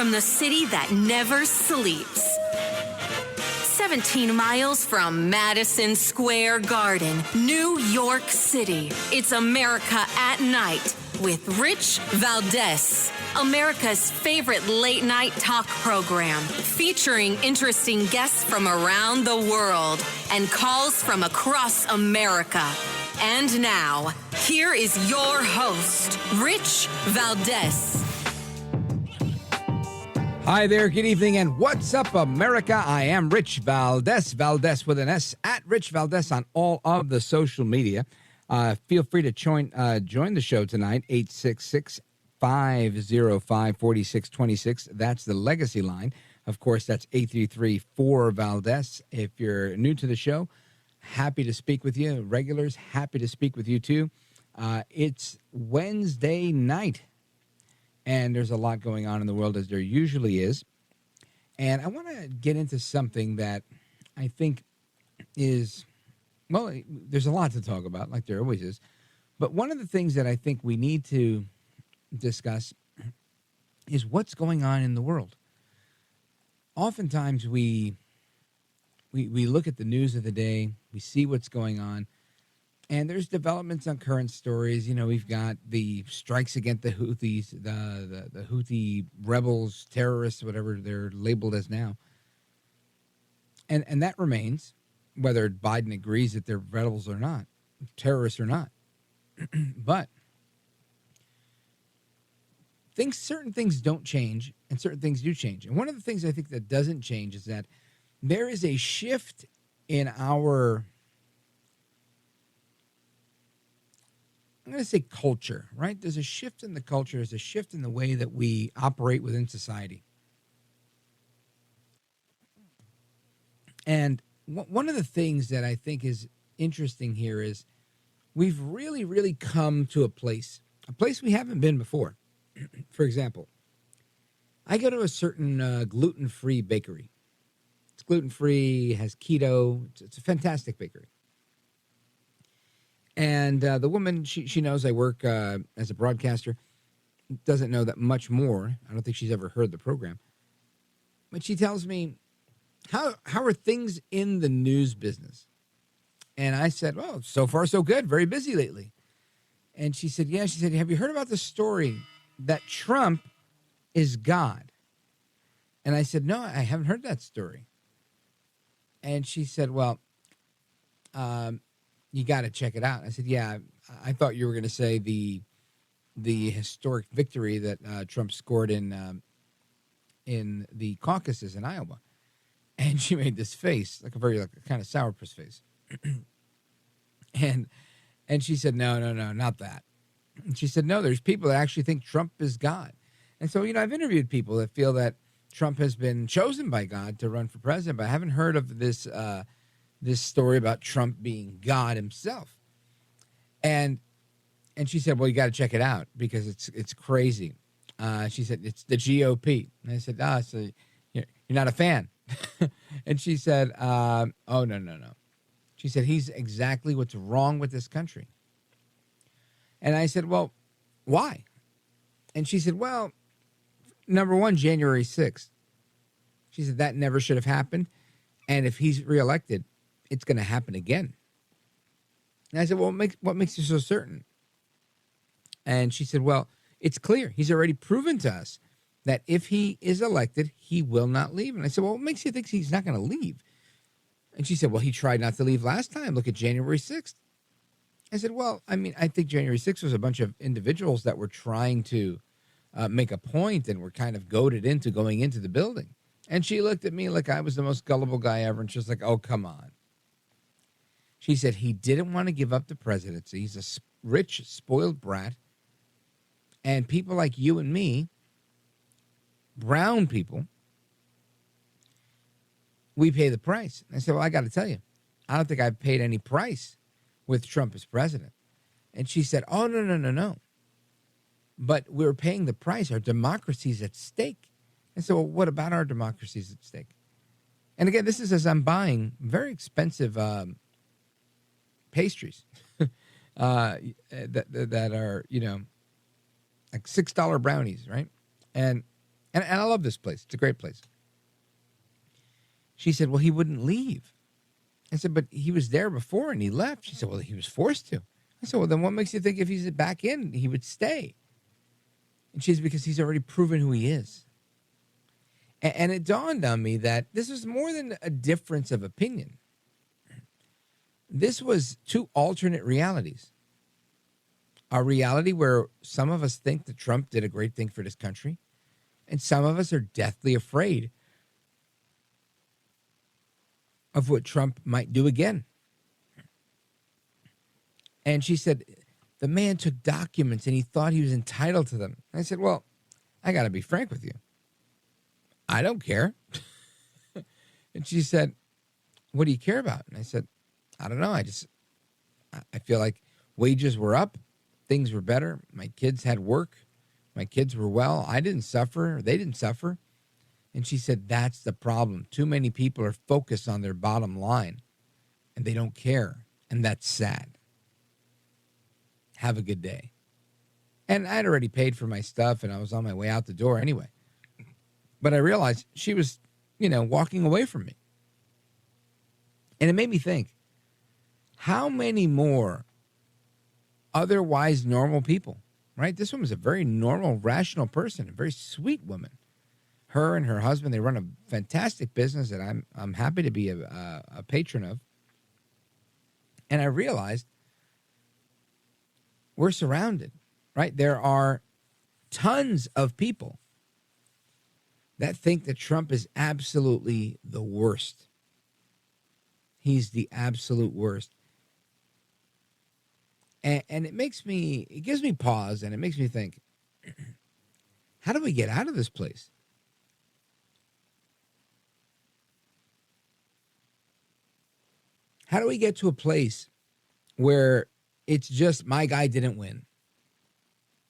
from the city that never sleeps. 17 miles from Madison Square Garden, New York City. It's America at Night with Rich Valdez. America's favorite late-night talk program, featuring interesting guests from around the world and calls from across America. And now, here is your host, Rich Valdez. Hi there, good evening, and what's up, America? I am Rich Valdez, Valdez with an S, at Rich Valdez on all of the social media. Feel free to join the show tonight, 866-505-4626. That's the legacy line. Of course, that's 833-4-VALDEZ. If you're new to the show, happy to speak with you. Regulars, happy to speak with you too. It's Wednesday night, and there's a lot going on in the world, as there usually is. And I want to get into something that I think is, well, there's a lot to talk about, like there always is. But one of the things that I think we need to discuss is what's going on in the world. Oftentimes we look at the news of the day, we see what's going on, and there's developments on current stories. You know, we've got the strikes against the Houthis, the Houthi rebels, terrorists, whatever they're labeled as now. And that remains, whether Biden agrees that they're rebels or not, terrorists or not. But certain things don't change, and certain things do change. And one of the things I think that doesn't change is that there is a shift in our, I'm going to say culture, right? There's a shift in the culture. There's a shift in the way that we operate within society. And one of the things that I think is interesting here is we've really, really come to a place we haven't been before. For example, I go to a certain gluten-free bakery. It's gluten-free, has keto. It's a fantastic bakery. And the woman, she knows I work as a broadcaster, doesn't know that much more. I don't think she's ever heard the program. But she tells me, how are things in the news business? And I said, well, so far so good. Very busy lately. And she said, yeah. She said, have you heard about the story that Trump is God? And I said, no, I haven't heard that story. And she said, well, you got to check it out. I said, yeah, I thought you were going to say the historic victory that Trump scored in the caucuses in Iowa. And she made this face, like a kind of sourpuss face. and she said, no, not that. And she said, no, there's people that actually think Trump is God. And so, you know, I've interviewed people that feel that Trump has been chosen by God to run for president, but I haven't heard of this story about Trump being God himself. And she said, well, you got to check it out because it's crazy. She said, it's the GOP. And I said, so you're not a fan. And she said, oh, no. She said, he's exactly what's wrong with this country. And I said, well, why? And she said, well, number one, January 6th. She said, that never should have happened. And if he's reelected, it's going to happen again. And I said, well, what makes you so certain? And she said, well, it's clear. He's already proven to us that if he is elected, he will not leave. And I said, well, what makes you think he's not going to leave? And she said, well, he tried not to leave last time. Look at January 6th. I said, well, I mean, I think January 6th was a bunch of individuals that were trying to make a point and were kind of goaded into going into the building. And she looked at me like I was the most gullible guy ever. And she was like, oh, come on. She said he didn't want to give up the presidency. He's a rich, spoiled brat. And people like you and me, brown people, we pay the price. I said, well, I got to tell you, I don't think I've paid any price with Trump as president. And she said, oh, no. But we're paying the price. Our democracy's at stake. And so, well, what about our democracy's at stake? And again, this is as I'm buying very expensive pastries that are, you know, like $6 brownies, right? And And I love this place. It's a great place. She said, well, he wouldn't leave. I said, but he was there before and he left. She said, well, he was forced to. I said, well, then what makes you think if he's back in, he would stay? And she said, because he's already proven who he is. And it dawned on me that this was more than a difference of opinion. This was two alternate realities. A reality where some of us think that Trump did a great thing for this country, and some of us are deathly afraid of what Trump might do again. And she said, the man took documents and he thought he was entitled to them. I said, well, I got to be frank with you. I don't care. And she said, what do you care about? And I said, I don't know. I feel like wages were up. Things were better. My kids had work. My kids were well. I didn't suffer. They didn't suffer. And she said, that's the problem. Too many people are focused on their bottom line and they don't care. And that's sad. Have a good day. And I'd already paid for my stuff and I was on my way out the door anyway. But I realized she was, walking away from me. And it made me think, how many more otherwise normal people, right? This woman was a very normal, rational person, a very sweet woman. Her and her husband, they run a fantastic business that I'm happy to be a patron of. And I realized we're surrounded, right? There are tons of people that think that Trump is absolutely the worst. He's the absolute worst. And it gives me pause and it makes me think, how do we get out of this place? How do we get to a place where it's just my guy didn't win?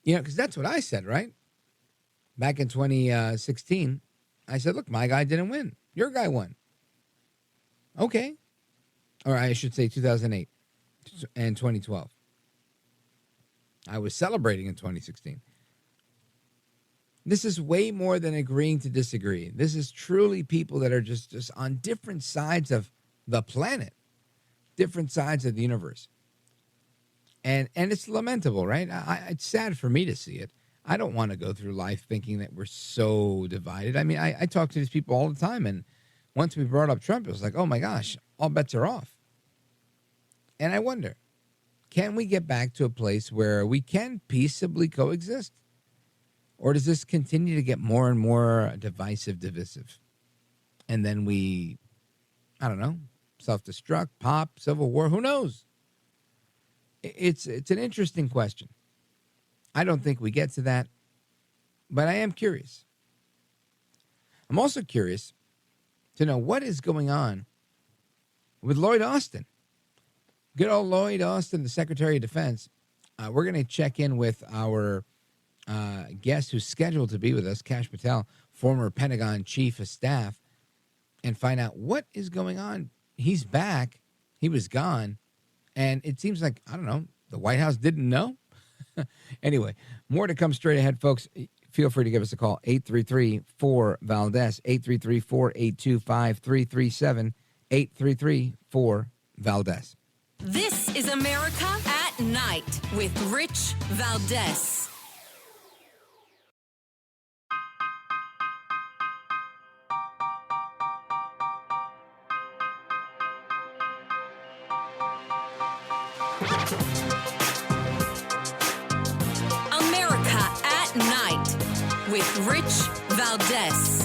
Because that's what I said, right? Back in 2016, I said, look, my guy didn't win. Your guy won. Okay. Or I should say 2008 and 2012. I was celebrating in 2016. This is way more than agreeing to disagree. This is truly people that are just on different sides of the planet, different sides of the universe. And it's lamentable, right? It's sad for me to see it. I don't want to go through life thinking that we're so divided. I mean, I talk to these people all the time, and once we brought up Trump, it was like, oh my gosh, all bets are off. And I wonder, can we get back to a place where we can peaceably coexist? Or does this continue to get more and more divisive? And then we, I don't know, self-destruct, pop, civil war, who knows? It's an interesting question. I don't think we get to that, but I am curious. I'm also curious to know what is going on with Lloyd Austin. Good old Lloyd Austin, the Secretary of Defense. We're going to check in with our guest who's scheduled to be with us, Kash Patel, former Pentagon Chief of Staff, and find out what is going on. He's back. He was gone. And it seems like, I don't know, the White House didn't know. Anyway, more to come straight ahead, folks. Feel free to give us a call, 833-4-VALDEZ, 833-482-5337, 833-4-VALDEZ. This is America at Night with Rich Valdez. America at Night with Rich Valdez.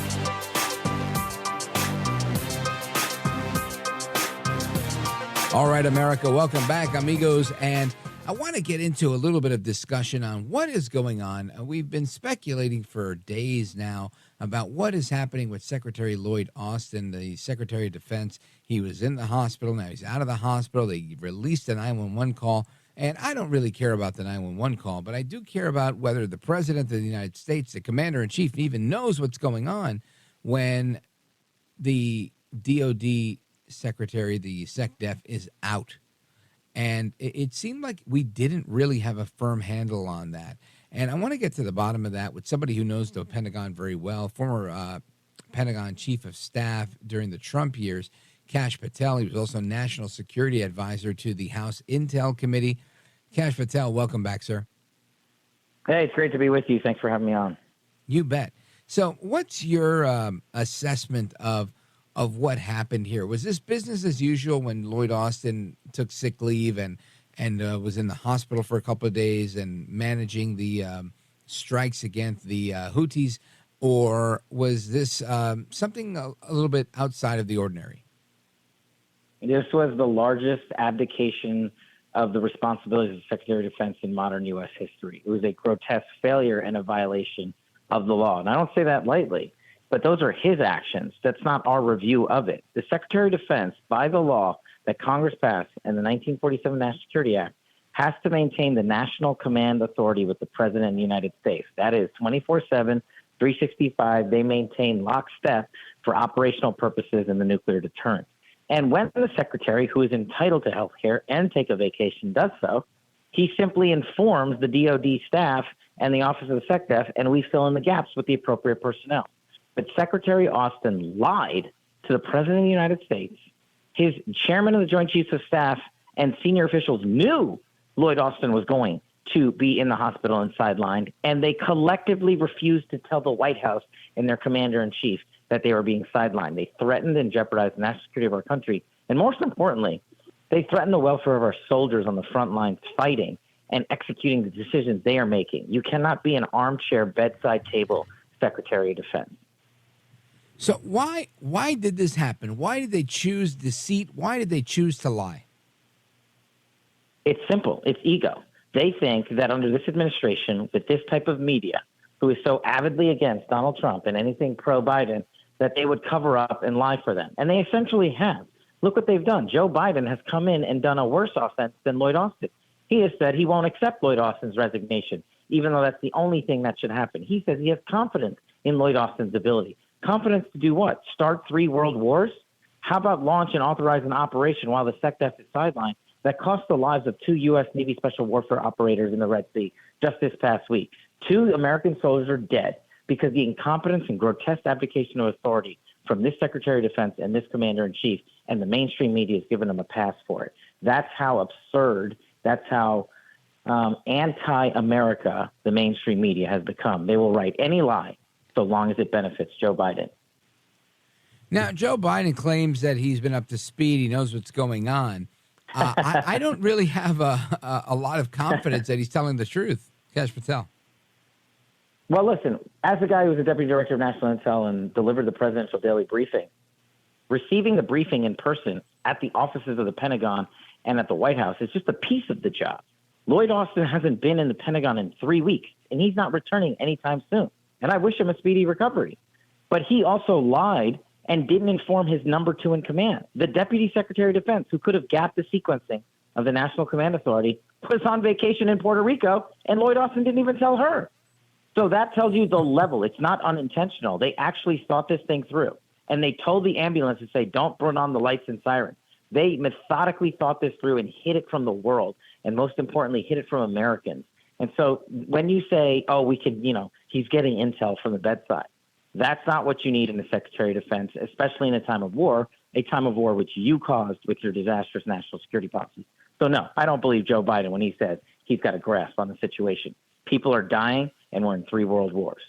All right, America, welcome back, amigos. And I want to get into a little bit of discussion on what is going on. We've been speculating for days now about what is happening with Secretary Lloyd Austin, the Secretary of Defense. He was in the hospital. Now he's out of the hospital. They released a 911 call. And I don't really care about the 911 call, but I do care about whether the President of the United States, the Commander-in-Chief, even knows what's going on when the DOD Secretary, the SecDef, is out. And it seemed like we didn't really have a firm handle on that. And I want to get to the bottom of that with somebody who knows the Pentagon very well, former Pentagon Chief of Staff during the Trump years, Kash Patel. He was also National Security Advisor to the House Intel Committee. Kash Patel, welcome back, sir. Hey, it's great to be with you. Thanks for having me on. You bet. So what's your assessment of what happened here? Was this business as usual when Lloyd Austin took sick leave and was in the hospital for a couple of days and managing the strikes against the Houthis, or was this something a little bit outside of the ordinary? This was the largest abdication of the responsibilities of Secretary of Defense in modern U.S. history. It was a grotesque failure and a violation of the law. And I don't say that lightly, but those are his actions. That's not our review of it. The Secretary of Defense, by the law that Congress passed and the 1947 National Security Act, has to maintain the national command authority with the President of the United States. That is 24/7, 365. They maintain lockstep for operational purposes in the nuclear deterrent. And when the Secretary, who is entitled to health care and take a vacation, does so, he simply informs the DOD staff and the Office of the SecDef, and we fill in the gaps with the appropriate personnel. But Secretary Austin lied to the President of the United States. His chairman of the Joint Chiefs of Staff and senior officials knew Lloyd Austin was going to be in the hospital and sidelined, and they collectively refused to tell the White House and their commander-in-chief that they were being sidelined. They threatened and jeopardized the national security of our country. And most importantly, they threatened the welfare of our soldiers on the front lines fighting and executing the decisions they are making. You cannot be an armchair bedside table Secretary of Defense. So why did this happen? Why did they choose deceit? Why did they choose to lie? It's simple. It's ego. They think that under this administration, with this type of media, who is so avidly against Donald Trump and anything pro-Biden, that they would cover up and lie for them. And they essentially have. Look what they've done. Joe Biden has come in and done a worse offense than Lloyd Austin. He has said he won't accept Lloyd Austin's resignation, even though that's the only thing that should happen. He says he has confidence in Lloyd Austin's ability. Confidence to do what? Start 3 world wars? How about launch and authorize an operation while the SecDef is sidelined that cost the lives of 2 U.S. Navy Special Warfare operators in the Red Sea just this past week? 2 American soldiers are dead because the incompetence and grotesque abdication of authority from this Secretary of Defense and this Commander-in-Chief, and the mainstream media has given them a pass for it. That's how absurd, that's how anti-America the mainstream media has become. They will write any lie so long as it benefits Joe Biden. Now, Joe Biden claims that he's been up to speed. He knows what's going on. I don't really have a lot of confidence that he's telling the truth. Kash Patel. Well, listen, as a guy who was a deputy director of national intel and delivered the presidential daily briefing, receiving the briefing in person at the offices of the Pentagon and at the White House is just a piece of the job. Lloyd Austin hasn't been in the Pentagon in 3 weeks, and he's not returning anytime soon. And I wish him a speedy recovery. But he also lied and didn't inform his number 2 in command. The Deputy Secretary of Defense, who could have gapped the sequencing of the National Command Authority, was on vacation in Puerto Rico, and Lloyd Austin didn't even tell her. So that tells you the level. It's not unintentional. They actually thought this thing through, and they told the ambulance to say, don't burn on the lights and sirens. They methodically thought this through and hid it from the world, and most importantly, hid it from Americans. And so when you say, oh, we could, he's getting intel from the bedside, that's not what you need in the Secretary of Defense, especially in a time of war which you caused with your disastrous national security policy. So, no, I don't believe Joe Biden when he says he's got a grasp on the situation. People are dying, and we're in 3 world wars.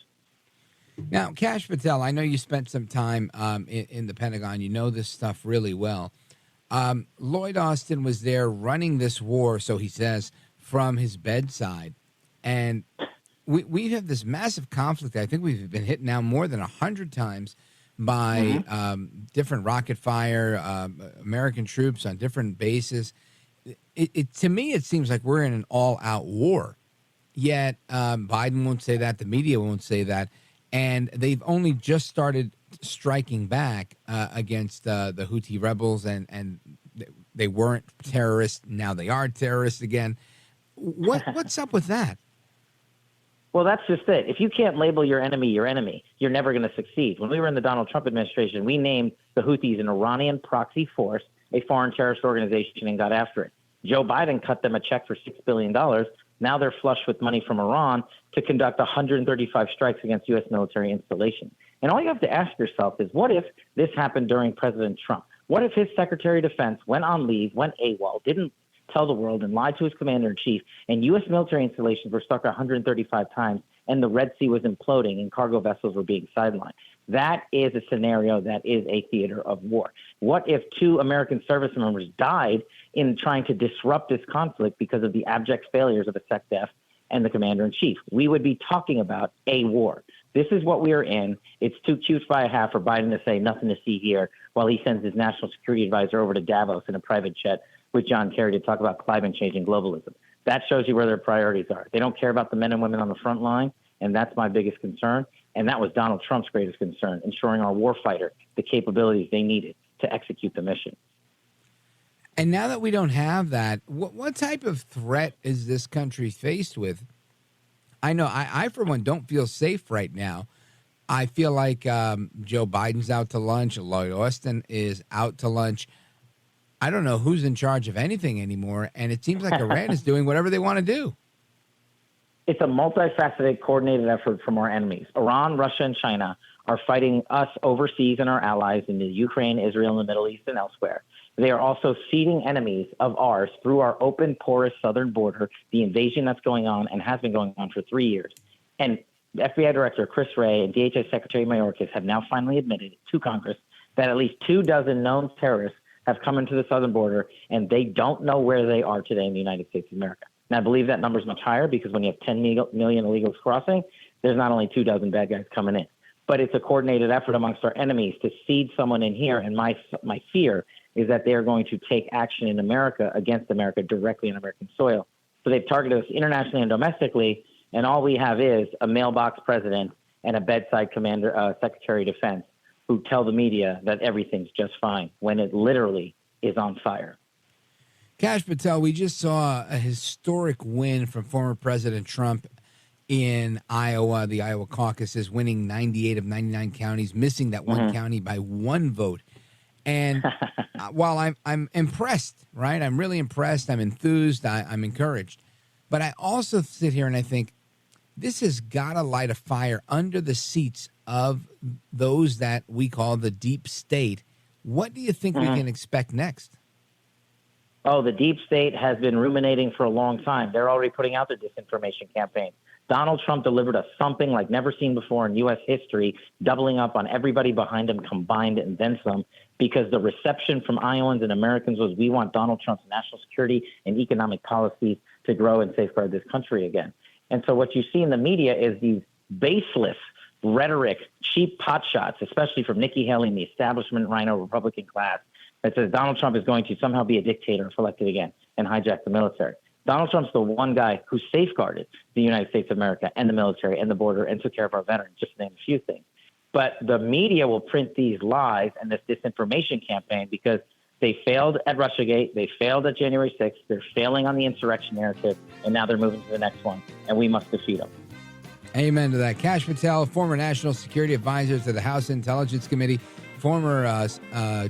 Now, Kash Patel, I know you spent some time in the Pentagon. You know this stuff really well. Lloyd Austin was there running this war, so he says, from his bedside. And we have this massive conflict. I think we've been hit now more than 100 times by different rocket fire, American troops on different bases. To me, it seems like we're in an all-out war. Yet Biden won't say that. The media won't say that. And they've only just started striking back against the Houthi rebels, and they weren't terrorists. Now they are terrorists again. What's up with that? Well, that's just it. If you can't label your enemy, you're never going to succeed. When we were in the Donald Trump administration, we named the Houthis an Iranian proxy force, a foreign terrorist organization, and got after it. Joe Biden cut them a check for $6 billion Now they're flush with money from Iran to conduct 135 strikes against U.S. military installations. And all you have to ask yourself is, what if this happened during President Trump? What if his Secretary of Defense went on leave, went AWOL, didn't tell the world, and lied to his commander-in-chief, and U.S. military installations were struck 135 times, and the Red Sea was imploding, and cargo vessels were being sidelined? That is a scenario that is a theater of war. What if 2 American service members died in trying to disrupt this conflict because of the abject failures of the SecDef and the commander-in-chief? We would be talking about a war. This is what we are in. It's too cute by a half for Biden to say nothing to see here while he sends his national security advisor over to Davos in a private jet with John Kerry to talk about climate change and globalism. That shows you where their priorities are. They don't care about the men and women on the front line, and that's my biggest concern. And that was Donald Trump's greatest concern, ensuring our warfighter the capabilities they needed to execute the mission. And now that we don't have that, what type of threat is this country faced with? I know I for one, don't feel safe right now. I feel like Joe Biden's out to lunch. Lloyd Austin is out to lunch. I don't know who's in charge of anything anymore. And it seems like Iran is doing whatever they want to do. It's a multifaceted, coordinated effort from our enemies. Iran, Russia, and China are fighting us overseas and our allies in the Ukraine, Israel, and the Middle East, and elsewhere. They are also feeding enemies of ours through our open, porous southern border, the invasion that's going on and has been going on for 3 years. And FBI Director Chris Wray and DHS Secretary Mayorkas have now finally admitted to Congress that at least 24 known terrorists have come into the southern border, and they don't know where they are today in the United States of America. Now, I believe that number is much higher because when you have 10 million illegals crossing, there's not only 24 bad guys coming in. But it's a coordinated effort amongst our enemies to seed someone in here. And my fear is that they are going to take action in America against America directly on American soil. So they've targeted us internationally and domestically, and all we have is a mailbox president and a bedside commander, Secretary of Defense, who tell the media that everything's just fine when it literally is on fire. Kash Patel, we just saw a historic win from former President Trump in Iowa. The Iowa caucuses, winning 98 of 99 counties, missing that one county by 1 vote. And while I'm impressed, right? I'm really impressed. I'm enthused. I'm encouraged. But I also sit here and I think this has got to light a fire under the seats of those that we call the deep state. What do you think we can expect next? Oh, the deep state has been ruminating for a long time. They're already putting out their disinformation campaign. Donald Trump delivered us something like never seen before in U.S. history, doubling up on everybody behind him combined and then some, because the reception from Iowans and Americans was, we want Donald Trump's national security and economic policies to grow and safeguard this country again. And so what you see in the media is these baseless rhetoric, cheap potshots, especially from Nikki Haley and the establishment rhino Republican class, that says Donald Trump is going to somehow be a dictator if elected again and hijack the military. Donald Trump's the one guy who safeguarded the United States of America and the military and the border and took care of our veterans, just to name a few things. But the media will print these lies and this disinformation campaign because they failed at Russiagate, they failed at January 6th, they're failing on the insurrection narrative, and now they're moving to the next one, and we must defeat them. Amen to that. Kash Patel, former National Security Advisor to the House Intelligence Committee, former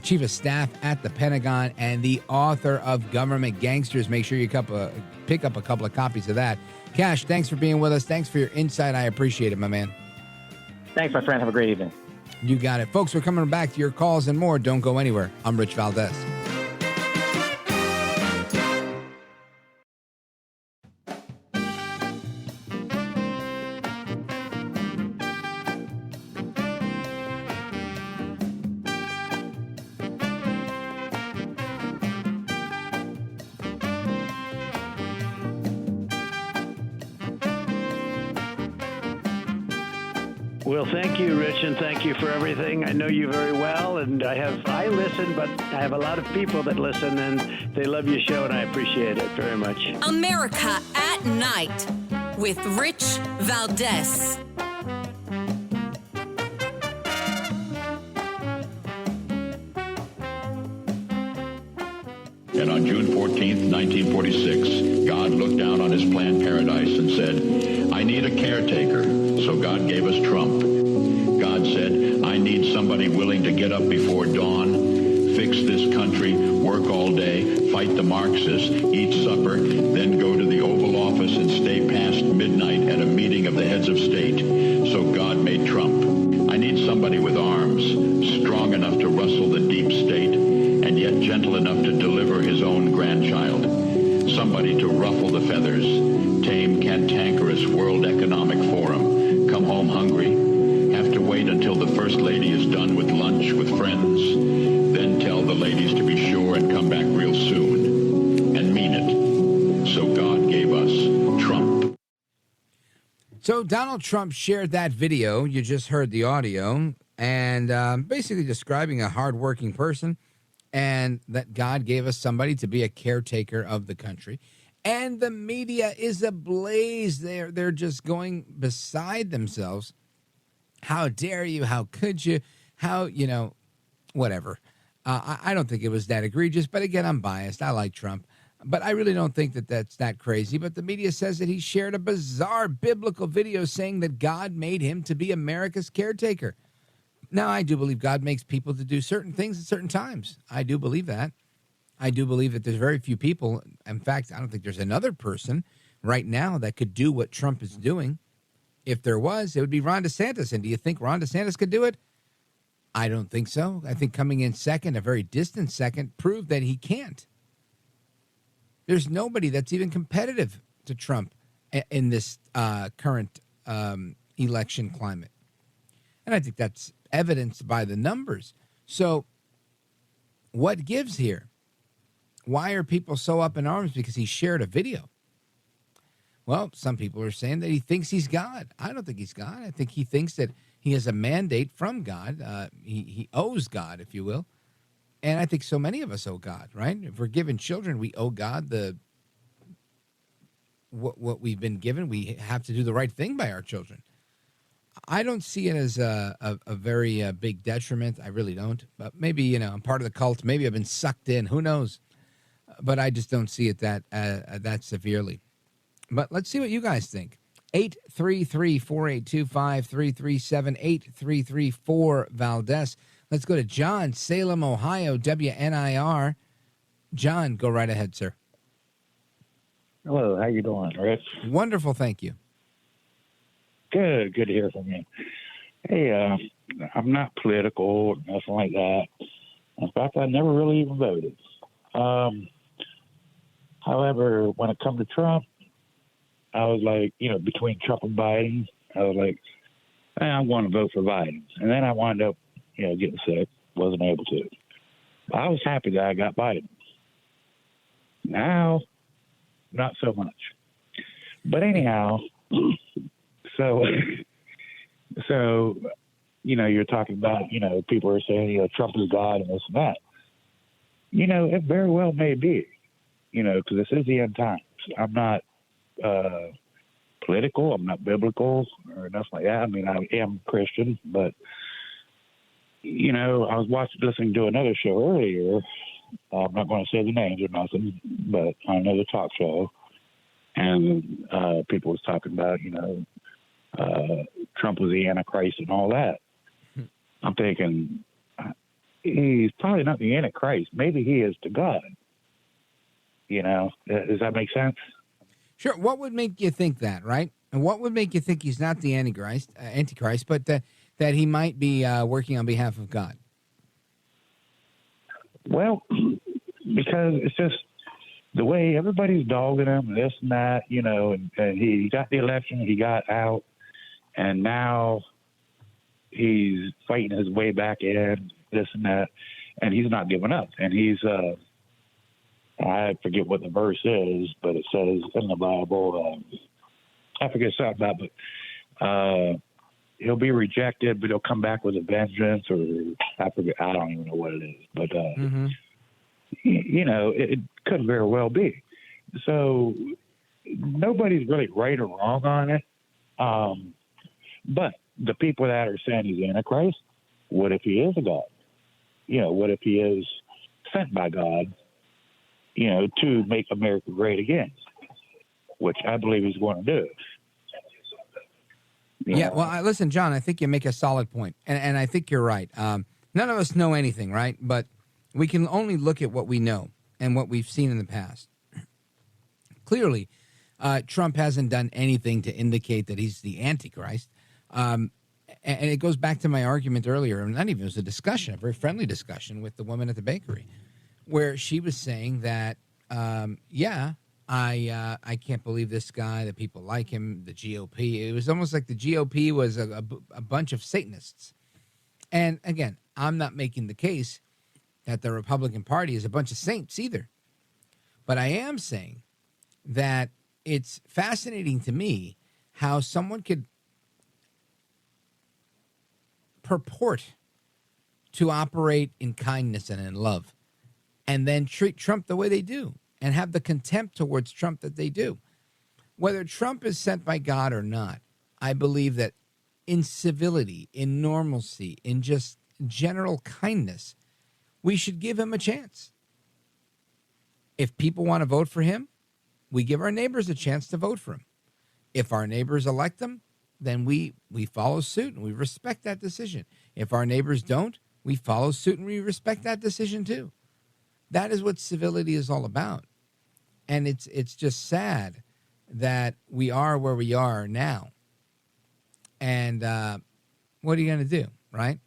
Chief of Staff at the Pentagon, and the author of Government Gangsters. Make sure you pick up a couple of copies of that. Kash, thanks for being with us. Thanks for your insight. I appreciate it, my man. Thanks, my friend. Have a great evening. You got it. Folks, we're coming back to your calls and more. Don't go anywhere. I'm Rich Valdez. Well, thank you, Rich, and thank you for everything. I know you very well, and I listen, but I have a lot of people that listen, and they love your show, and I appreciate it very much. America at Night with Rich Valdez. And on June 14th, 1946, God looked down on his planned paradise and said, I need a caretaker. So God gave us Trump. God said, I need somebody willing to get up before dawn, fix this country, work all day, fight the Marxists, eat supper, then go to the Oval Office and stay past midnight at a meeting of the heads of state. So God made Trump. I need somebody with arms, strong enough to rustle the deep state, and yet gentle enough to deliver his own grandchild. Somebody to ruffle the feathers, tame cantankerous World Economic Forum, come home hungry, have to wait until the First Lady is done with lunch with friends, then tell the ladies to be sure and come back real soon, and mean it. So God gave us Trump. So Donald Trump shared that video. You just heard the audio, and basically describing a hardworking person, and that God gave us somebody to be a caretaker of the country. And the media is ablaze. They're just going beside themselves. How dare you? How could you? How, whatever. I don't think it was that egregious, but again, I'm biased. I like Trump, but I really don't think that that's that crazy. But the media says that he shared a bizarre biblical video saying that God made him to be America's caretaker. Now, I do believe God makes people to do certain things at certain times. I do believe that. I do believe that there's very few people. In fact, I don't think there's another person right now that could do what Trump is doing. If there was, it would be Ron DeSantis. And do you think Ron DeSantis could do it? I don't think so. I think coming in second, a very distant second, proved that he can't. There's nobody that's even competitive to Trump in this current election climate. And I think that's evidenced by the numbers. So what gives here? Why are people so up in arms because he shared a video? Well, some people are saying that he thinks he's God. I don't think he's God. I think he thinks that he has a mandate from God. He owes God, if you will. And I think so many of us owe God, right? If we're given children, we owe God what we've been given. We have to do the right thing by our children. I don't see it as a very big detriment. I really don't. But maybe, I'm part of the cult. Maybe I've been sucked in. Who knows? But I just don't see it that severely. But let's see what you guys think. 833-482-5337, 833-4 Let's go to John, Salem, Ohio, WNIR. John, go right ahead, sir. Hello, how you doing, Rich? Wonderful, thank you. Good to hear from you. Hey, I'm not political, nothing like that. In fact, I never really even voted. However, when it comes to Trump, I was like, between Trump and Biden, I was like, I'm going to vote for Biden. And then I wound up, getting sick, wasn't able to. I was happy that I got Biden. Now, not so much. But anyhow, so you're talking about, people are saying, Trump is God and this and that. It very well may be, because this is the end times. I'm not political. I'm not biblical or nothing like that. I mean, I am Christian, but, I was listening to another show earlier. I'm not going to say the names or nothing, but on another talk show. And people was talking about, Trump was the Antichrist and all that. I'm thinking, he's probably not the Antichrist. Maybe he is to God. Does that make sense? Sure. What would make you think that, right? And what would make you think he's not the Antichrist, but that he might be working on behalf of God? Well, because it's just the way everybody's dogging him, this and that, and he got the election, he got out, and now he's fighting his way back in, this and that, and he's not giving up. And he's, I forget what the verse is, but it says in the Bible, I forget something about it, but he'll be rejected, but he'll come back with a vengeance, or I forget, I don't even know what it is. But, it could very well be. So nobody's really right or wrong on it. But the people that are saying he's Antichrist, what if he is a God? What if he is sent by God, to make America great again, which I believe he's going to do. Yeah, well, listen, John, I think you make a solid point, and I think you're right. None of us know anything, right? But We can only look at what we know and what we've seen in the past. Clearly, Trump hasn't done anything to indicate that he's the Antichrist. And it goes back to my argument earlier, and not even, it was a discussion, a very friendly discussion with the woman at the bakery, where she was saying that, I can't believe this guy, that people like him, the GOP. It was almost like the GOP was a bunch of Satanists. And again, I'm not making the case that the Republican Party is a bunch of saints either. But I am saying that it's fascinating to me how someone could purport to operate in kindness and in love and then treat Trump the way they do and have the contempt towards Trump that they do. Whether Trump is sent by God or not, I believe that in civility, in normalcy, in just general kindness, we should give him a chance. If people want to vote for him, we give our neighbors a chance to vote for him. If our neighbors elect him, then we follow suit and we respect that decision. If our neighbors don't, we follow suit and we respect that decision too. That is what civility is all about. And it's just sad that we are where we are now. And what are you going to do, right?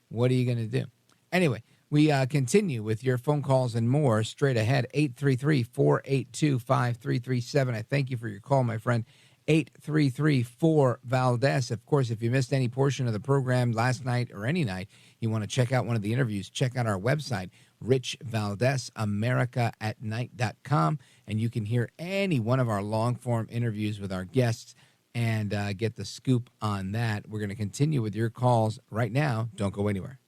What are you going to do? Anyway, we continue with your phone calls and more straight ahead. 833-482-5337. I thank you for your call, my friend. 833-4-VALDEZ. Of course, if you missed any portion of the program last night or any night, you want to check out one of the interviews, check out our website, Rich Valdez, AmericaAtNight.com, and you can hear any one of our long-form interviews with our guests and get the scoop on that. We're going to continue with your calls right now. Don't go anywhere.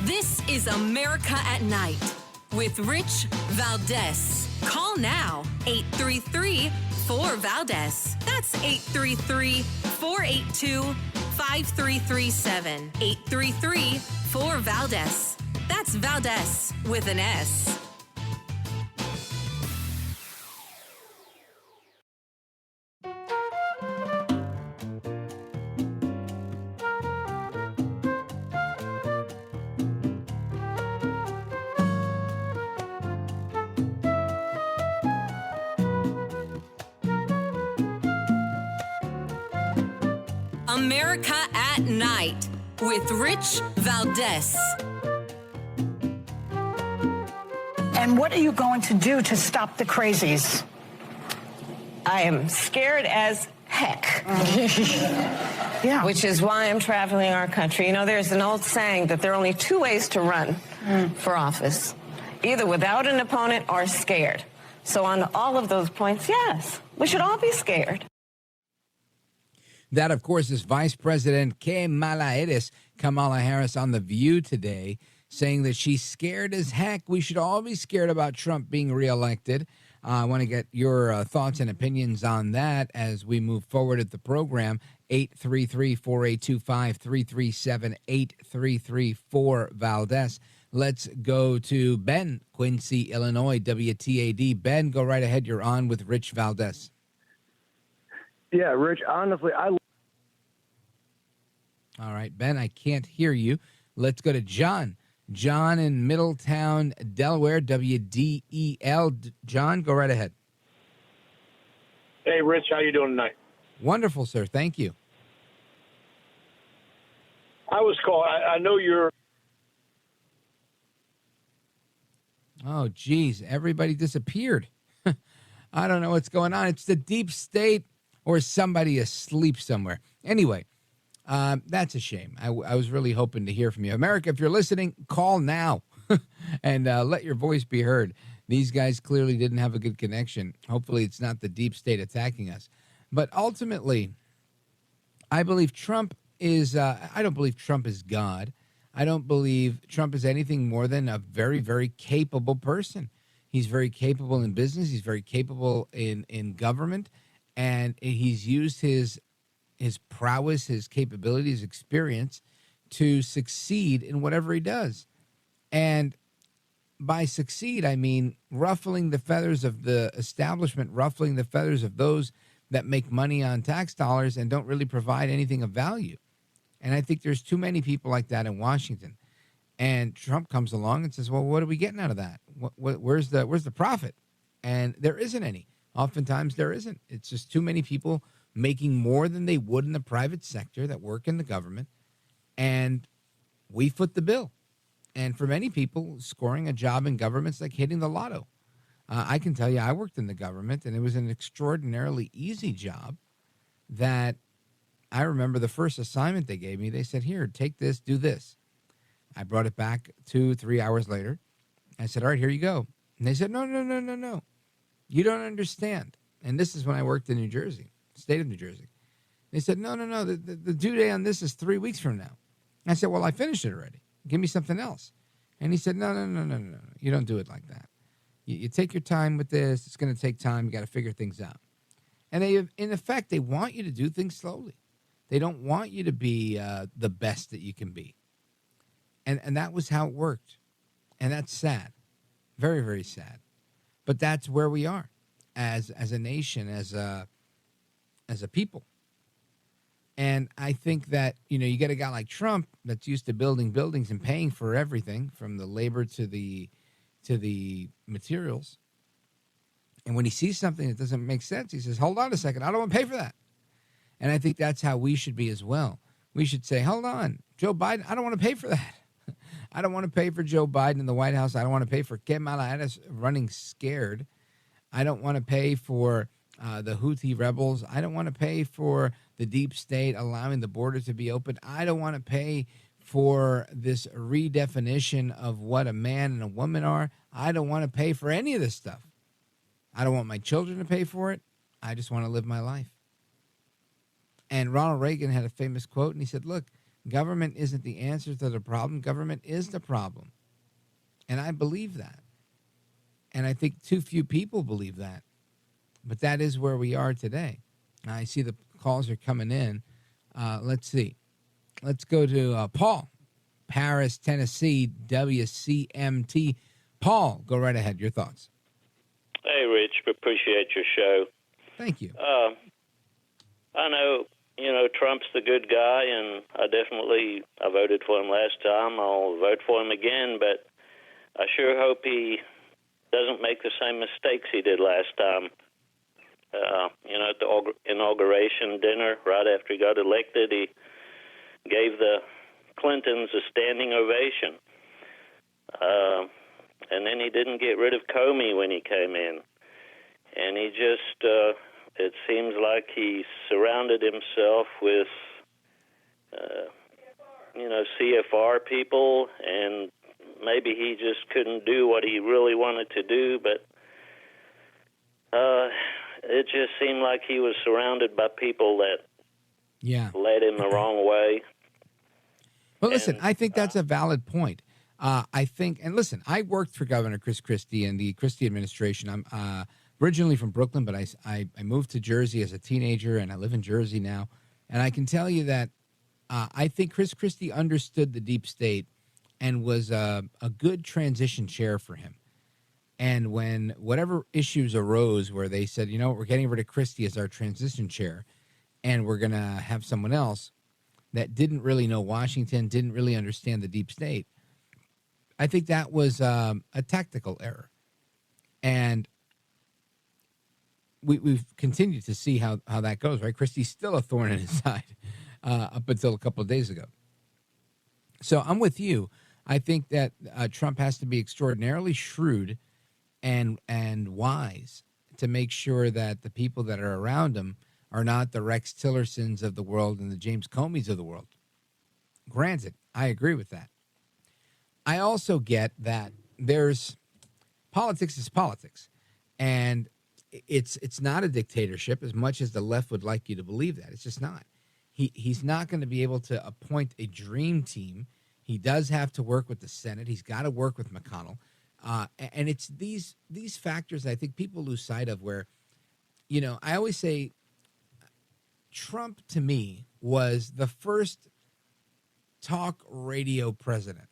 This is America at Night with Rich Valdez. Call now, 833-4-VALDEZ. That's 833-482-5337. 833-4-VALDEZ. That's Valdez with an S. America at Night with Rich Valdez. And what are you going to do to stop the crazies? I am scared as heck. Yeah. Which is why I'm traveling our country. You know, there's an old saying that there are only two ways to run for office, either without an opponent or scared. So on all of those points, yes, we should all be scared. That, of course, is Vice President Kamala Harris on The View today, saying that she's scared as heck. We should all be scared about Trump being reelected. I want to get your thoughts and opinions on that as we move forward at the program. 833-482-5337, 833-4-VALDEZ. Let's go to Ben, Quincy, Illinois, WTAD. Ben, go right ahead. You're on with Rich Valdez. Yeah, Rich, honestly, All right, Ben, I can't hear you. Let's go to John. John in Middletown, Delaware, WDEL. John, go right ahead. Hey, Rich, how you doing tonight? Wonderful, sir. Thank you. I was called. I know you're. Oh, geez. Everybody disappeared. I don't know what's going on. It's the deep state or somebody asleep somewhere. Anyway, that's a shame. I was really hoping to hear from you. America, if you're listening, call now and let your voice be heard. These guys clearly didn't have a good connection. Hopefully it's not the deep state attacking us. But ultimately, I believe Trump is, I don't believe Trump is God. I don't believe Trump is anything more than a very, very capable person. He's very capable in business. He's very capable in government. And he's used his prowess, his capabilities, his experience to succeed in whatever he does. And by succeed, I mean ruffling the feathers of the establishment, ruffling the feathers of those that make money on tax dollars and don't really provide anything of value. And I think there's too many people like that in Washington. And Trump comes along and says, well, what are we getting out of that? Where's the profit? And there isn't any. Oftentimes there isn't. It's just too many people making more than they would in the private sector that work in the government. And we foot the bill. And for many people, scoring a job in government's like hitting the lotto. I can tell you, I worked in the government, and it was an extraordinarily easy job that I remember the first assignment they gave me. They said, here, take this, do this. I brought it back 2-3 hours later. I said, all right, here you go. And they said, no. You don't understand. And this is when I worked in New Jersey, state of New Jersey. They said, no. The due date on this is 3 weeks from now. I said, well, I finished it already. Give me something else. And he said, no. You don't do it like that. You take your time with this. It's going to take time. You got to figure things out. And in effect, they want you to do things slowly. They don't want you to be the best that you can be. And that was how it worked. And that's sad. Very, very sad. But that's where we are as a nation, as a people. And I think that, you get a guy like Trump that's used to building buildings and paying for everything from the labor to the materials. And when he sees something that doesn't make sense, he says, hold on a second, I don't want to pay for that. And I think that's how we should be as well. We should say, hold on, Joe Biden, I don't want to pay for that. I don't want to pay for Joe Biden in the White House. I don't want to pay for Kamala Harris running scared. I don't want to pay for the Houthi rebels. I don't want to pay for the deep state allowing the border to be open. I don't want to pay for this redefinition of what a man and a woman are. I don't want to pay for any of this stuff. I don't want my children to pay for it. I just want to live my life. And Ronald Reagan had a famous quote, and he said, look, government isn't the answer to the problem. Government is the problem. And I believe that. And I think too few people believe that. But that is where we are today. I see the calls are coming in. Let's see. Let's go to Paul, Paris, Tennessee, WCMT. Paul, go right ahead. Your thoughts. Hey, Rich. Appreciate your show. Thank you. I know, Trump's the good guy, and I voted for him last time. I'll vote for him again, but I sure hope he doesn't make the same mistakes he did last time. At the inauguration dinner, right after he got elected, he gave the Clintons a standing ovation. And then he didn't get rid of Comey when he came in. And he just, it seems like he surrounded himself with, CFR people, and maybe he just couldn't do what he really wanted to do, but it just seemed like he was surrounded by people that led him the wrong way. Well, listen, I think that's a valid point. I think, and listen, I worked for Governor Chris Christie and the Christie administration. I'm originally from Brooklyn, but I moved to Jersey as a teenager, and I live in Jersey now. And I can tell you that I think Chris Christie understood the deep state and was a good transition chair for him. And when whatever issues arose where they said, we're getting rid of Christie as our transition chair, and we're going to have someone else that didn't really know Washington, didn't really understand the deep state, I think that was a tactical error. And we've continued to see how that goes, right? Christie's still a thorn in his side up until a couple of days ago. So I'm with you. I think that Trump has to be extraordinarily shrewd and wise to make sure that the people that are around him are not the Rex Tillersons of the world and the James Comeys of the world. Granted, I agree with that. I also get that politics is politics, and it's not a dictatorship as much as the left would like you to believe that. It's just not. He's not going to be able to appoint a dream team. He does have to work with the Senate. He's got to work with McConnell. And it's these factors I think people lose sight of where, I always say Trump to me was the first talk radio president,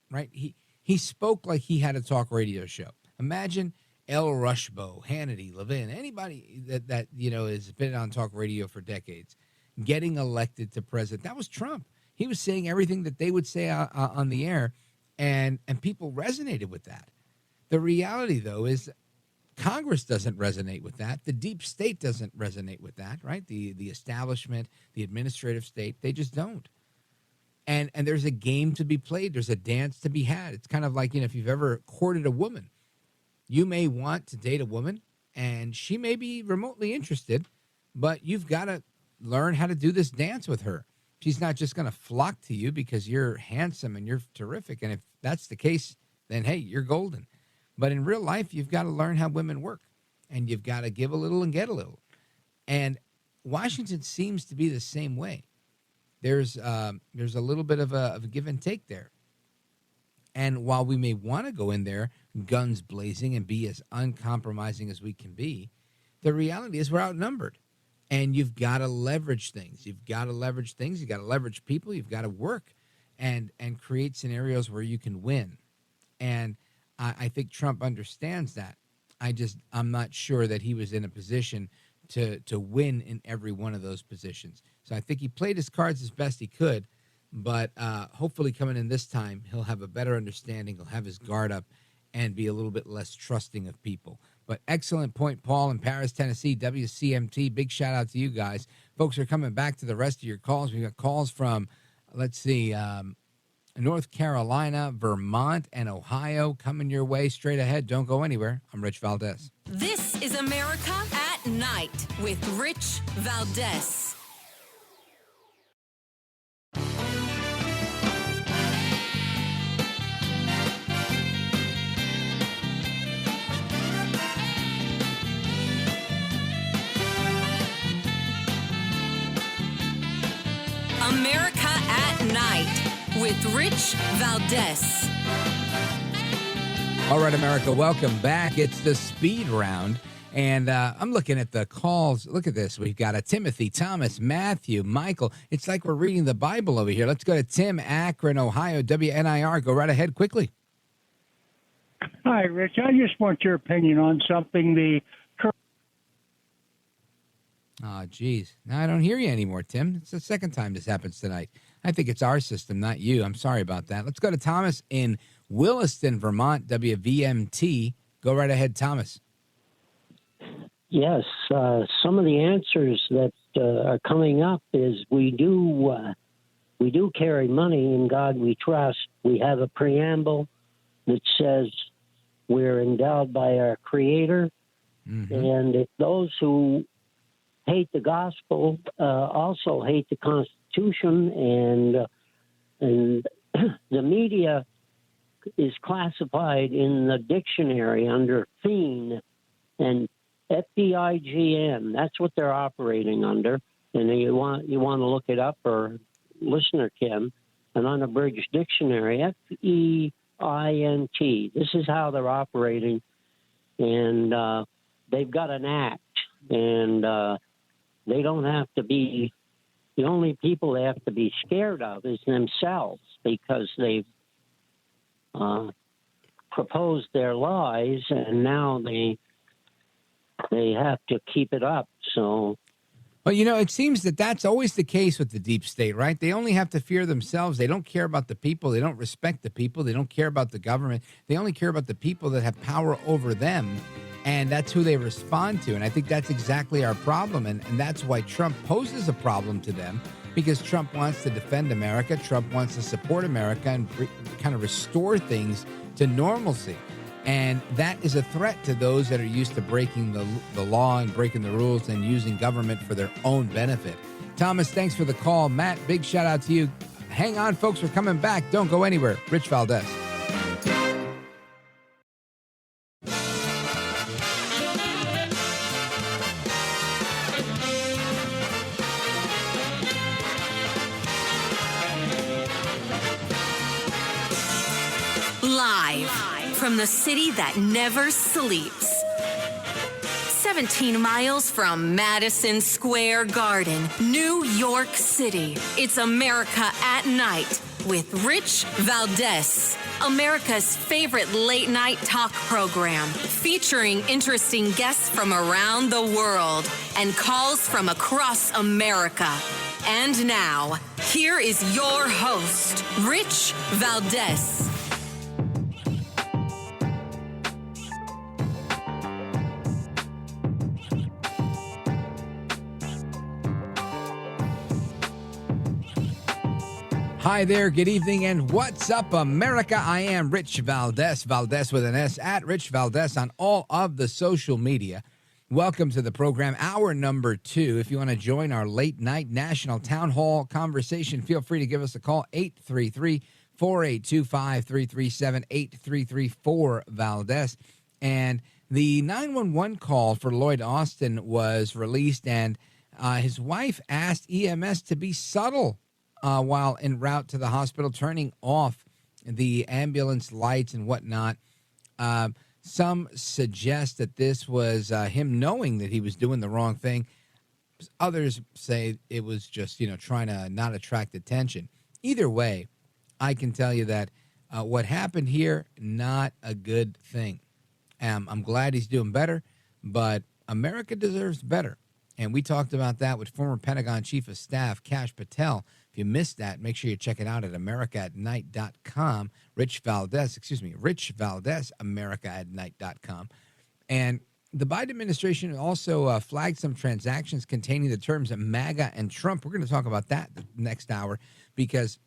right? He spoke like he had a talk radio show. Imagine El Rushbo, Hannity, Levin, anybody that has been on talk radio for decades, getting elected to president. That was Trump. He was saying everything that they would say on the air, And people resonated with that. The reality, though, is Congress doesn't resonate with that. The deep state doesn't resonate with that, right? The establishment, the administrative state, they just don't. And there's a game to be played. There's a dance to be had. It's kind of like, if you've ever courted a woman, you may want to date a woman and she may be remotely interested, but you've got to learn how to do this dance with her. She's not just going to flock to you because you're handsome and you're terrific. And if that's the case, then, hey, you're golden. But in real life, you've got to learn how women work, and you've got to give a little and get a little. And Washington seems to be the same way. There's a little bit of a give and take there. And while we may want to go in there guns blazing and be as uncompromising as we can be, the reality is we're outnumbered. And you've got to leverage things. You've got to leverage people. You've got to work and create scenarios where you can win. And I think Trump understands that. I'm not sure that he was in a position to win in every one of those positions. So I think he played his cards as best he could, but hopefully coming in this time, he'll have a better understanding. He'll have his guard up and be a little bit less trusting of people. But excellent point, Paul, in Paris, Tennessee, WCMT. Big shout out to you guys. Folks are coming back to the rest of your calls. We got calls from, North Carolina, Vermont, and Ohio coming your way straight ahead. Don't go anywhere. I'm Rich Valdez. This is America at Night with Rich Valdez. America at Night with Rich Valdez. All right, America, welcome back. It's the speed round, and I'm looking at the calls. Look at this. We've got a Timothy, Thomas, Matthew, Michael. It's like we're reading the Bible over here. Let's go to Tim, Akron, Ohio, WNIR. Go right ahead quickly. Hi, Rich. I just want your opinion on something. Oh, geez. Now I don't hear you anymore, Tim. It's the second time this happens tonight. I think it's our system, not you. I'm sorry about that. Let's go to Thomas in Williston, Vermont, WVMT. Go right ahead, Thomas. Yes, some of the answers that are coming up is we do carry money. In God we trust. We have a preamble that says we're endowed by our Creator, and those who hate the gospel also hate the Constitution, and the media is classified in the dictionary under fiend and FDIGN. That's what they're operating under, and you want to look it up, or listener can, an unabridged dictionary, FEINT. This is how they're operating, and they've got an act, and they don't have to be, the only people they have to be scared of is themselves, because they've proposed their lies, and now they have to keep it up. So, well, it seems that that's always the case with the deep state, right? They only have to fear themselves. They don't care about the people. They don't respect the people. They don't care about the government. They only care about the people that have power over them. And that's who they respond to. And I think that's exactly our problem. And that's why Trump poses a problem to them, because Trump wants to defend America. Trump wants to support America and kind of restore things to normalcy. And that is a threat to those that are used to breaking the law and breaking the rules and using government for their own benefit. Thomas, thanks for the call. Matt, big shout out to you. Hang on, folks. We're coming back. Don't go anywhere. Rich Valdez. Live from the city that never sleeps. 17 miles from Madison Square Garden, New York City. It's America at Night with Rich Valdez. America's favorite late night talk program, featuring interesting guests from around the world and calls from across America. And now, here is your host, Rich Valdez. Hi there, good evening, and what's up, America? I am Rich Valdez, Valdez with an S, at Rich Valdez on all of the social media. Welcome to the program, hour number 2. If you want to join our late night national town hall conversation, feel free to give us a call, 833-482-5337-8334 Valdez. And the 911 call for Lloyd Austin was released, and his wife asked EMS to be subtle while en route to the hospital, turning off the ambulance lights and whatnot. Some suggest that this was him knowing that he was doing the wrong thing. Others say it was just, trying to not attract attention. Either way, I can tell you that what happened here, not a good thing. I'm glad he's doing better, but America deserves better. And we talked about that with former Pentagon Chief of Staff Kash Patel. If you missed that, make sure you check it out at americaatnight.com. Rich Valdez, americaatnight.com. And the Biden administration also flagged some transactions containing the terms MAGA and Trump. We're going to talk about that the next hour, because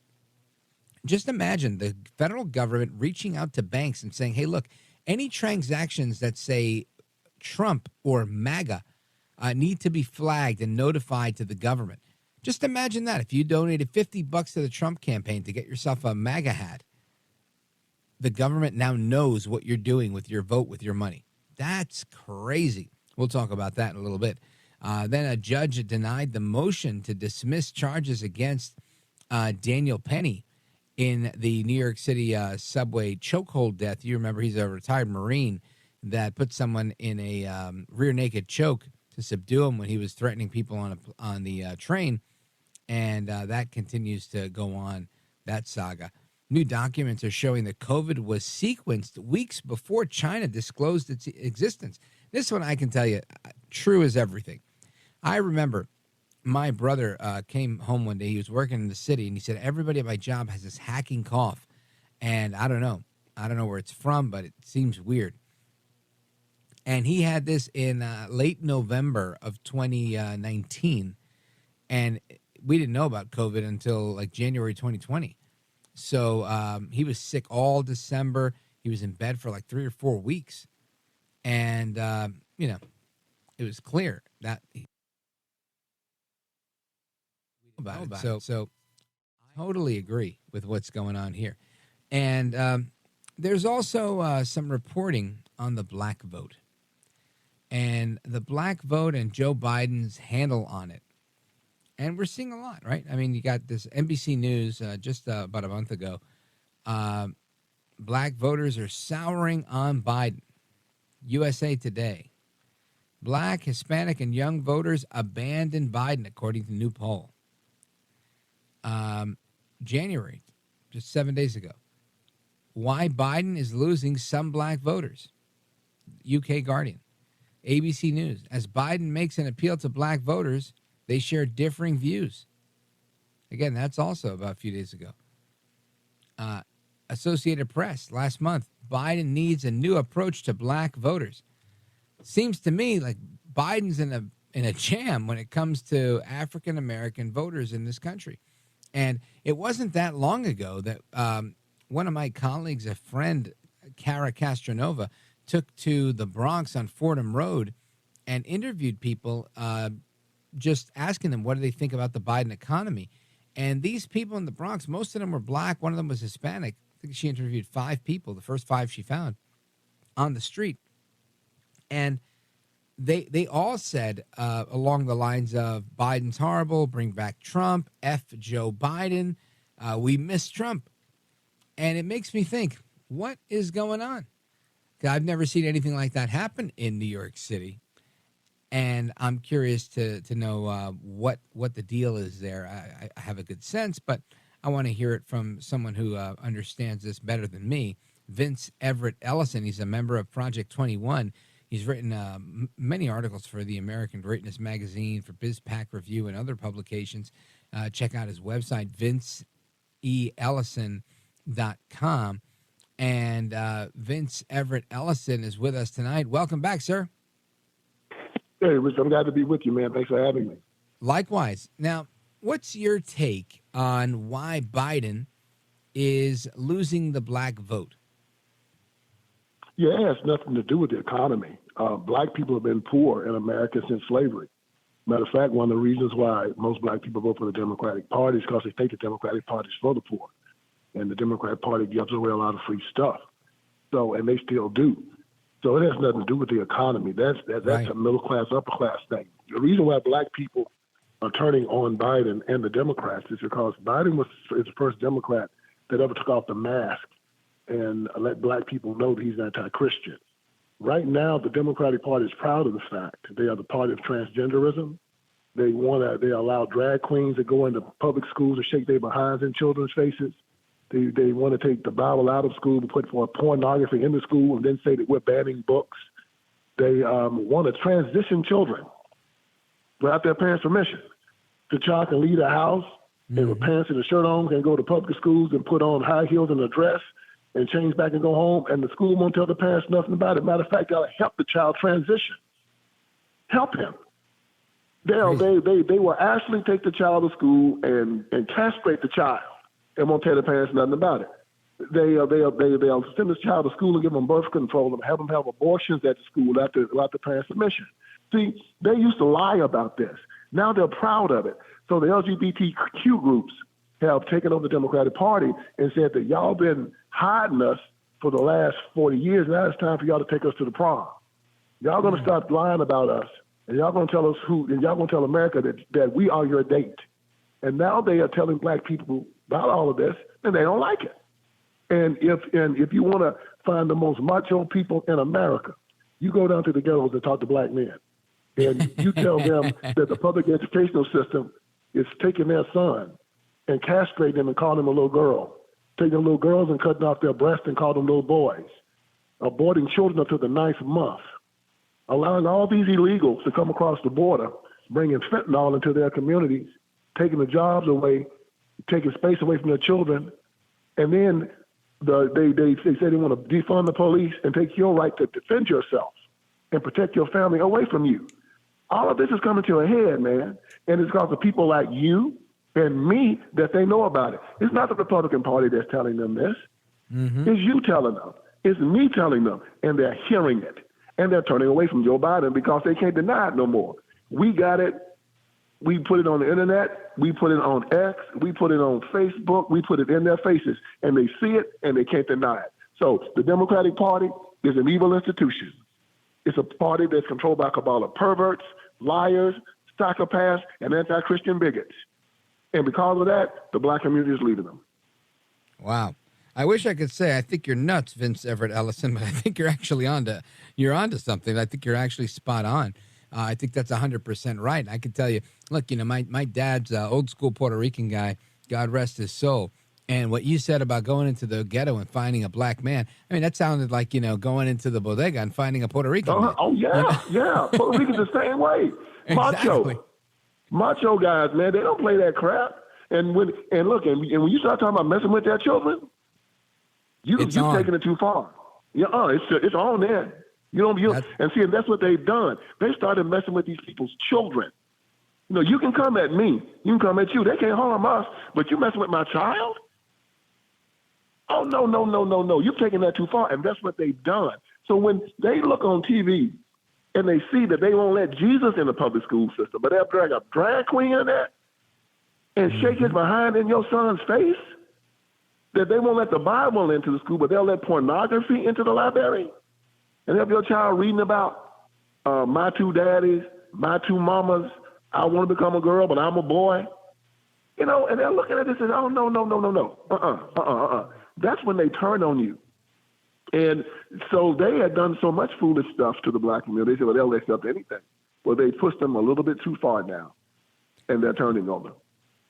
just imagine the federal government reaching out to banks and saying, hey, look, any transactions that say Trump or MAGA need to be flagged and notified to the government. Just imagine that. If you donated $50 to the Trump campaign to get yourself a MAGA hat, the government now knows what you're doing with your vote, with your money. That's crazy. We'll talk about that in a little bit. Then a judge denied the motion to dismiss charges against Daniel Penny in the New York City subway chokehold death. You remember he's a retired Marine that put someone in a rear naked choke to subdue him when he was threatening people on the train, and that continues to go on, that saga. New documents are showing that COVID was sequenced weeks before China disclosed its existence. This one I can tell you, true as everything. I remember my brother came home one day. He was working in the city, and he said, everybody at my job has this hacking cough, and I don't know where it's from, but it seems weird. And he had this in late November of 2019, and we didn't know about COVID until like January 2020. So he was sick all December. He was in bed for like 3 or 4 weeks, and it was clear that about it. So I totally agree with what's going on here. And there's also some reporting on the black vote. And the black vote and Joe Biden's handle on it. And we're seeing a lot, right? I mean, you got this NBC News just about a month ago. Black voters are souring on Biden. USA Today. Black, Hispanic, and young voters abandon Biden, according to new poll. January, just 7 days ago. Why Biden is losing some black voters. UK Guardian. ABC News. As Biden makes an appeal to black voters, they share differing views. Again, that's also about a few days ago. Associated Press last month. Biden needs a new approach to black voters. Seems to me like Biden's in a jam when it comes to African American voters in this country. And it wasn't that long ago that one of my colleagues, a friend, Cara Castronova, took to the Bronx on Fordham Road and interviewed people, just asking them what do they think about the Biden economy. And these people in the Bronx, most of them were black. One of them was Hispanic. I think she interviewed 5 people, the first 5 she found on the street. And they all said along the lines of Biden's horrible, bring back Trump, F Joe Biden, we miss Trump. And it makes me think, what is going on? I've never seen anything like that happen in New York City. And I'm curious to know what the deal is there. I have a good sense, but I want to hear it from someone who understands this better than me. Vince Everett Ellison, he's a member of Project 21. He's written many articles for the American Greatness magazine, for BizPac Review, and other publications. Check out his website, vinceellison.com. And Vince Everett Ellison is with us tonight. Welcome back, sir. Hey, Rich, I'm glad to be with you, man. Thanks for having me. Likewise. Now, what's your take on why Biden is losing the black vote. Yeah, it has nothing to do with the economy. Black people have been poor in America since slavery. Matter of fact, one of the reasons why most black people vote for the Democratic Party is because they think the Democratic Party is for the poor. And the Democratic Party gives away a lot of free stuff. So, and they still do. So it has nothing to do with the economy. That's right. A middle class, upper class thing. The reason why black people are turning on Biden and the Democrats is because Biden is the first Democrat that ever took off the mask and let black people know that he's anti-Christian. Right now, the Democratic Party is proud of the fact they are the party of transgenderism. They allow drag queens to go into public schools and shake their behinds in children's faces. They want to take the Bible out of school and put for pornography in the school and then say that we're banning books. They want to transition children without their parents' permission. The child can leave the house and with pants and a shirt on can go to public schools and put on high heels and a dress and change back and go home, and the school won't tell the parents nothing about it. Matter of fact, they'll help the child transition. Help him. They will actually take the child to school and castrate the child and won't tell the parents nothing about it. They'll send this child to school and give them birth control and have them have abortions at the school without the parents' permission. See, they used to lie about this. Now they're proud of it. So the LGBTQ groups have taken over the Democratic Party and said that y'all been hiding us for the last 40 years. Now it's time for y'all to take us to the prom. Y'all going to stop lying about us, and y'all going to tell us and y'all going to tell America that we are your date. And now they are telling black people about all of this, and they don't like it. And if you want to find the most macho people in America, you go down to the ghettos and talk to black men. And you tell them that the public educational system is taking their son and castrating them and calling them a little girl, taking little girls and cutting off their breasts and calling them little boys, aborting children up to the 9th month, allowing all these illegals to come across the border, bringing fentanyl into their communities, taking the jobs away, taking space away from their children, and then they say they want to defund the police and take your right to defend yourself and protect your family away from you. All of this is coming to a head, man, and it's because of people like you and me that they know about it. It's not the Republican Party that's telling them this. Mm-hmm. It's you telling them. It's me telling them, and they're hearing it. And they're turning away from Joe Biden because they can't deny it no more. We got it. We put it on the internet. We put it on X. We put it on Facebook. We put it in their faces, and they see it, and they can't deny it. So the Democratic Party is an evil institution. It's a party that's controlled by a cabal of perverts, liars, psychopaths, and anti-Christian bigots. And because of that, the black community is leaving them. Wow. I wish I could say I think you're nuts, Vince Everett Ellison, but I think you're actually onto something. I think you're actually spot on. I think that's 100% right. I can tell you, look, my dad's old school Puerto Rican guy, God rest his soul. And what you said about going into the ghetto and finding a black man, I mean, that sounded like, going into the bodega and finding a Puerto Rican man. Oh, yeah, yeah. Puerto Rican's the same way. Exactly. Macho guys, man, they don't play that crap. And when you start talking about messing with their children, you're taking it too far. Yeah, it's on there. And that's what they've done. They started messing with these people's children. You can come at me, you can come at you. They can't harm us, but you messing with my child? Oh, no. You're taking that too far, and that's what they've done. So when they look on TV and they see that they won't let Jesus in the public school system, but they'll drag a drag queen in there and shake his behind in your son's face, that they won't let the Bible into the school, but they'll let pornography into the library, and have your child reading about my two daddies, my two mamas, I want to become a girl, but I'm a boy. And they're looking at this and, oh, no. That's when they turn on you. And so they had done so much foolish stuff to the black community. They said, well, they'll accept anything. Well, they pushed them a little bit too far now, and they're turning on them.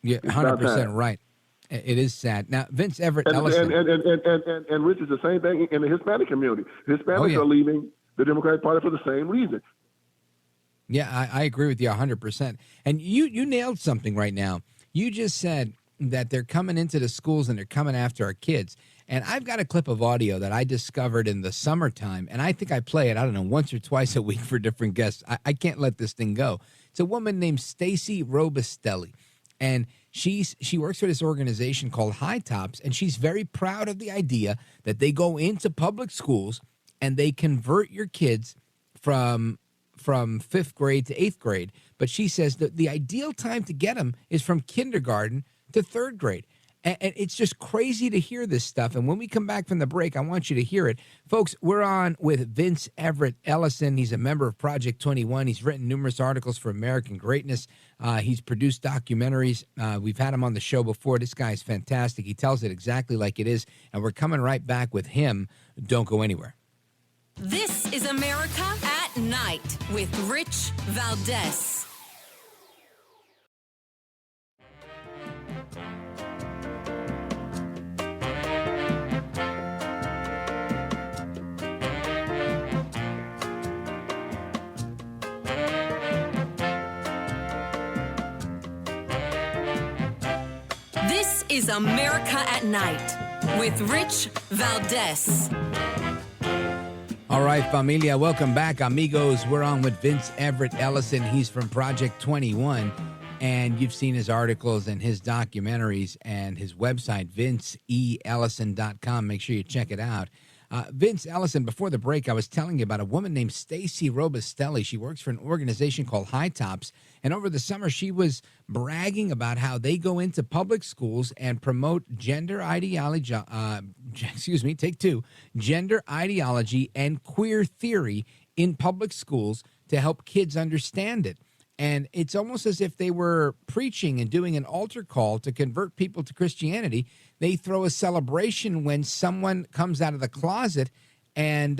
Yeah, 100% right. It is sad. Now, Vince Everett Ellison. And Rich, is the same thing in the Hispanic community. Hispanics are leaving the Democratic Party for the same reason. Yeah, I agree with you 100%. And you nailed something right now. You just said that they're coming into the schools and they're coming after our kids. And I've got a clip of audio that I discovered in the summertime, and I think I play it, I don't know, once or twice a week for different guests. I can't let this thing go. It's a woman named Stacey Robustelli, and She works for this organization called High Tops, and she's very proud of the idea that they go into public schools and they convert your kids from 5th grade to 8th grade. But she says that the ideal time to get them is from kindergarten to 3rd grade. And it's just crazy to hear this stuff. And when we come back from the break, I want you to hear it. Folks, we're on with Vince Everett Ellison. He's a member of Project 21. He's written numerous articles for American Greatness. He's produced documentaries. We've had him on the show before. This guy's fantastic. He tells it exactly like it is. And we're coming right back with him. Don't go anywhere. This is America at Night with Rich Valdez. This is America at Night with Rich Valdez. All right, familia, welcome back, amigos. We're on with Vince Everett Ellison. He's from Project 21, and you've seen his articles and his documentaries and his website, vinceellison.com. Make sure you check it out. Vince Ellison, before the break, I was telling you about a woman named Stacy Robustelli. She works for an organization called High Tops, and over the summer, she was bragging about how they go into public schools and promote gender ideology, gender ideology and queer theory in public schools to help kids understand it. And it's almost as if they were preaching and doing an altar call to convert people to Christianity. They throw a celebration when someone comes out of the closet and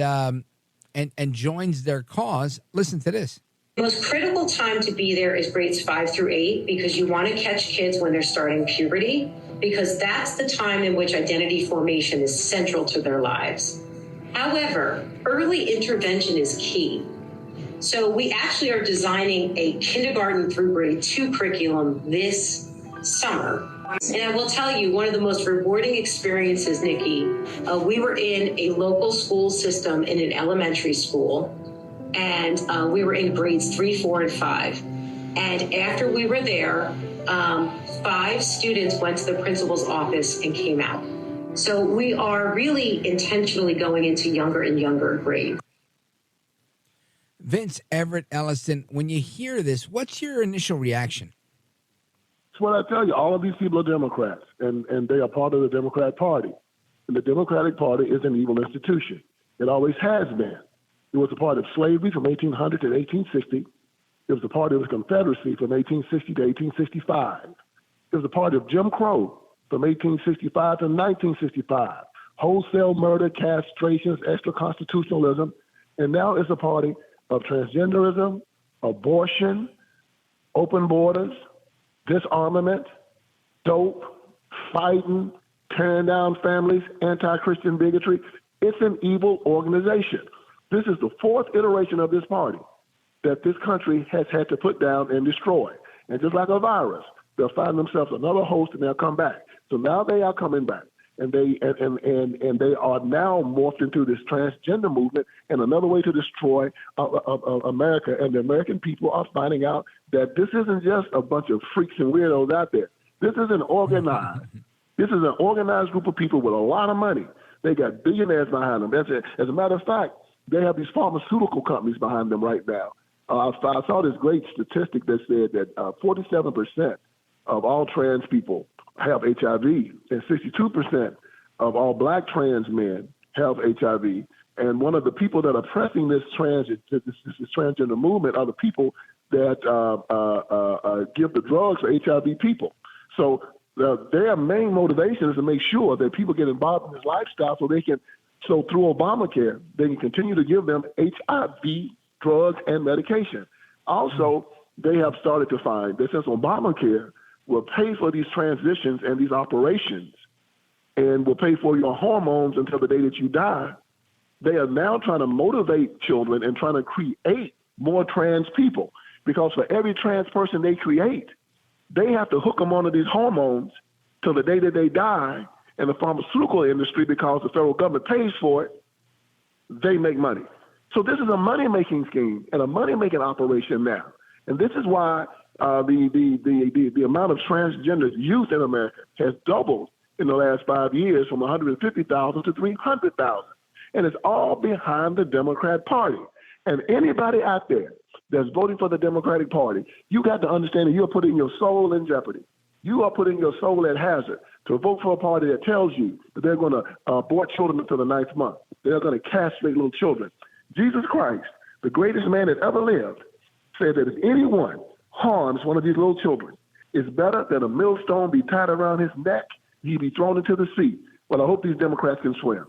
joins their cause. Listen to this. The most critical time to be there is grades 5 through 8 because you want to catch kids when they're starting puberty, because that's the time in which identity formation is central to their lives. However, early intervention is key. So we actually are designing a kindergarten through grade 2 curriculum this summer. And I will tell you, one of the most rewarding experiences, Nikki, we were in a local school system in an elementary school, and we were in grades 3, 4, and 5. And after we were there, 5 students went to the principal's office and came out. So we are really intentionally going into younger and younger grades. Vince Everett Ellison, when you hear this, what's your initial reaction? It's what I tell you. All of these people are Democrats, and they are part of the Democrat Party. And the Democratic Party is an evil institution. It always has been. It was a part of slavery from 1800 to 1860. It was a part of the Confederacy from 1860 to 1865. It was a part of Jim Crow from 1865 to 1965. Wholesale murder, castrations, extra-constitutionalism. And now it's a party of transgenderism, abortion, open borders, disarmament, dope, fighting, tearing down families, anti-Christian bigotry. It's an evil organization. This is the 4th iteration of this party that this country has had to put down and destroy. And just like a virus, they'll find themselves another host and they'll come back. So now they are coming back. And they are now morphed into this transgender movement and another way to destroy America. And the American people are finding out that this isn't just a bunch of freaks and weirdos out there. This is an organized. This is an organized group of people with a lot of money. They got billionaires behind them. As a matter of fact, they have these pharmaceutical companies behind them right now. I saw this great statistic that said that 47% of all trans people have HIV, and 62% of all black trans men have HIV. And one of the people that are pressing this transgender movement are the people that give the drugs for HIV people. So their main motivation is to make sure that people get involved in this lifestyle so through Obamacare, they can continue to give them HIV drugs and medication. Also, they have started to find that since Obamacare will pay for these transitions and these operations and will pay for your hormones until the day that you die, they are now trying to motivate children and trying to create more trans people. Because for every trans person they create, they have to hook them onto these hormones till the day that they die. And the pharmaceutical industry, because the federal government pays for it, they make money. So this is a money-making scheme and a money-making operation now. And this is why The amount of transgender youth in America has doubled in the last 5 years from 150,000 to 300,000. And it's all behind the Democrat Party. And anybody out there that's voting for the Democratic Party, you got to understand that you're putting your soul in jeopardy. You are putting your soul at hazard to vote for a party that tells you that they're going to abort children until the 9th month. They're going to castrate little children. Jesus Christ, the greatest man that ever lived, said that if anyone harms one of these little children, it's better that a millstone be tied around his neck, he be thrown into the sea. Well, I hope these Democrats can swim.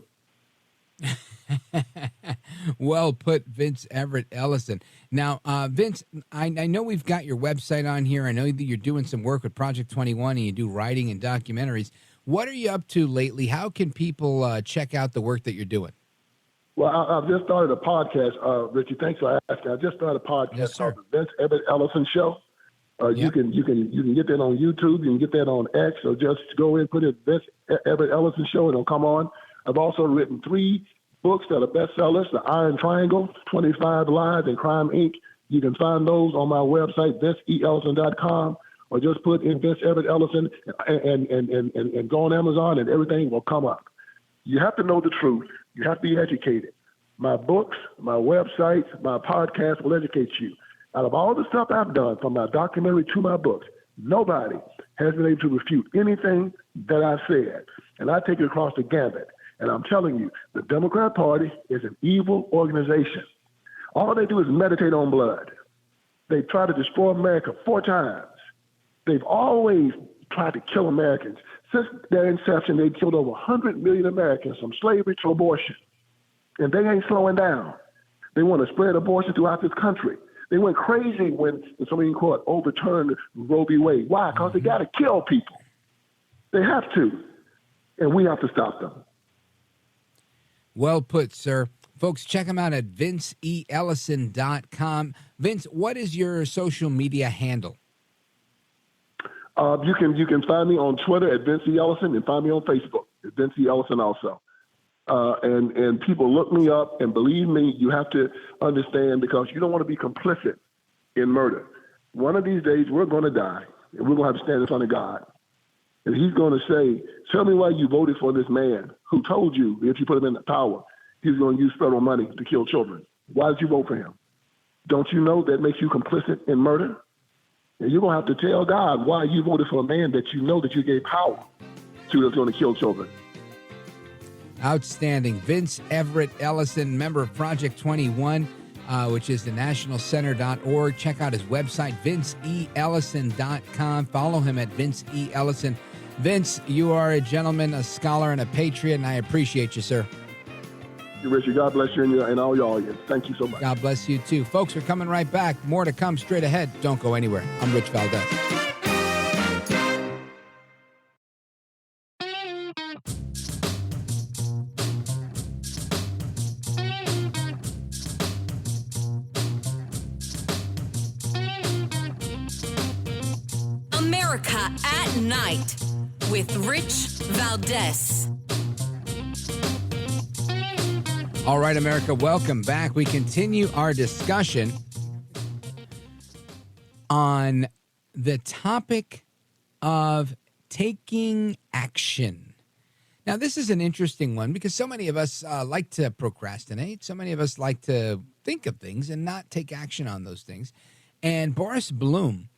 Well put, Vince Everett Ellison. Now, Vince, I know we've got your website on here. I know that you're doing some work with Project 21 and you do writing and documentaries. What are you up to lately? How can people check out the work that you're doing? Well, I've just started a podcast, Richie. Thanks for asking. I just started a podcast called the Vince Everett Ellison Show. You can get that on YouTube. You can get that on X. So just go in, put it Vince Everett Ellison Show, and it'll come on. I've also written 3 books that are bestsellers: The Iron Triangle, 25 Lies, and Crime Inc. You can find those on my website, VinceELlison.com, or just put in Vince Everett Ellison and go on Amazon, and everything will come up. You have to know the truth. You have to be educated. My books, my website, my podcast will educate you. Out of all the stuff I've done, from my documentary to my books, nobody has been able to refute anything that I said. And I take it across the gambit. And I'm telling you, the Democrat Party is an evil organization. All they do is meditate on blood. They try to destroy America 4 times. They've always tried to kill Americans. Since their inception, they've killed over 100 million Americans from slavery to abortion. And they ain't slowing down. They want to spread abortion throughout this country. They went crazy when the Supreme Court overturned Roe v. Wade. Why? Because they got to kill people. They have to. And we have to stop them. Well put, sir. Folks, check him out at VinceELlison.com. Vince, what is your social media handle? You can find me on Twitter at Vince Ellison and find me on Facebook at Vince Ellison also. And people look me up, and believe me, you have to understand, because you don't want to be complicit in murder. One of these days, we're going to die, and we're going to have to stand in front of God. And he's going to say, tell me why you voted for this man who told you if you put him in the power, he's going to use federal money to kill children. Why did you vote for him? Don't you know that makes you complicit in murder? And you're going to have to tell God why you voted for a man that you know that you gave power to that's going to kill children. Outstanding. Vince Everett Ellison, member of Project 21, which is the nationalcenter.org. Check out his website, VinceELlison.com. Follow him at Vince E. Ellison. Vince, you are a gentleman, a scholar, and a patriot, and I appreciate you, sir. Richard, God bless you and all y'all. Thank you so much. God bless you, too. Folks, we're coming right back. More to come straight ahead. Don't go anywhere. I'm Rich Valdez. America at Night with Rich Valdez. All right, America, welcome back. We continue our discussion on the topic of taking action. Now, this is an interesting one because so many of us like to procrastinate. So many of us like to think of things and not take action on those things. And Boris Blum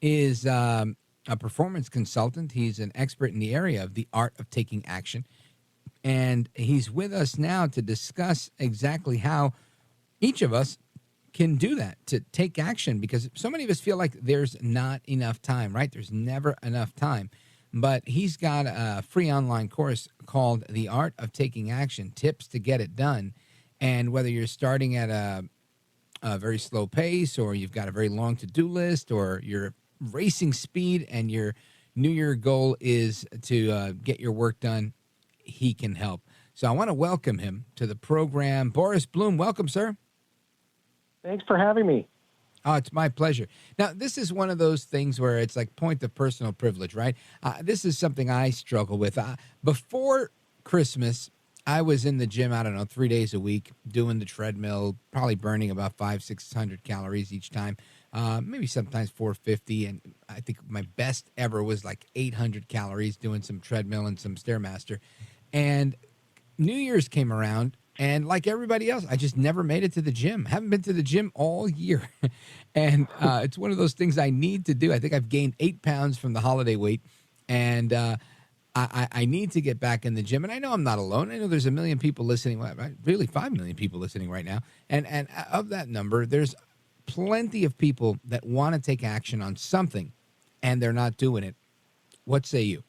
is a performance consultant. He's an expert in the area of the art of taking action. And he's with us now to discuss exactly how each of us can do that, to take action, because so many of us feel like there's not enough time, right? There's never enough time. But he's got a free online course called The Art of Taking Action, Tips to Get It Done. And whether you're starting at a very slow pace, or you've got a very long to-do list, or you're racing speed and your New Year goal is to get your work done, he can help. So I want to welcome him to the program. Boris Blum, welcome, sir. Thanks for having me. Oh, it's my pleasure. Now, this is one of those things where it's like point of personal privilege, right? This is something I struggle with. Before Christmas, I was in the gym, 3 days a week, doing the treadmill, probably burning about 500-600 calories each time. maybe sometimes 450. And I think my best ever was like 800 calories doing some treadmill and some Stairmaster. And New Year's came around, and like everybody else, I just never made it to the gym. Haven't been to the gym all year. And it's one of those things I need to do. I think I've gained 8 pounds from the holiday weight, and I need to get back in the gym. And I know I'm not alone. I know there's 1 million people listening, really 5 million people listening right now. And of that number, there's plenty of people that want to take action on something, and they're not doing it. What say you?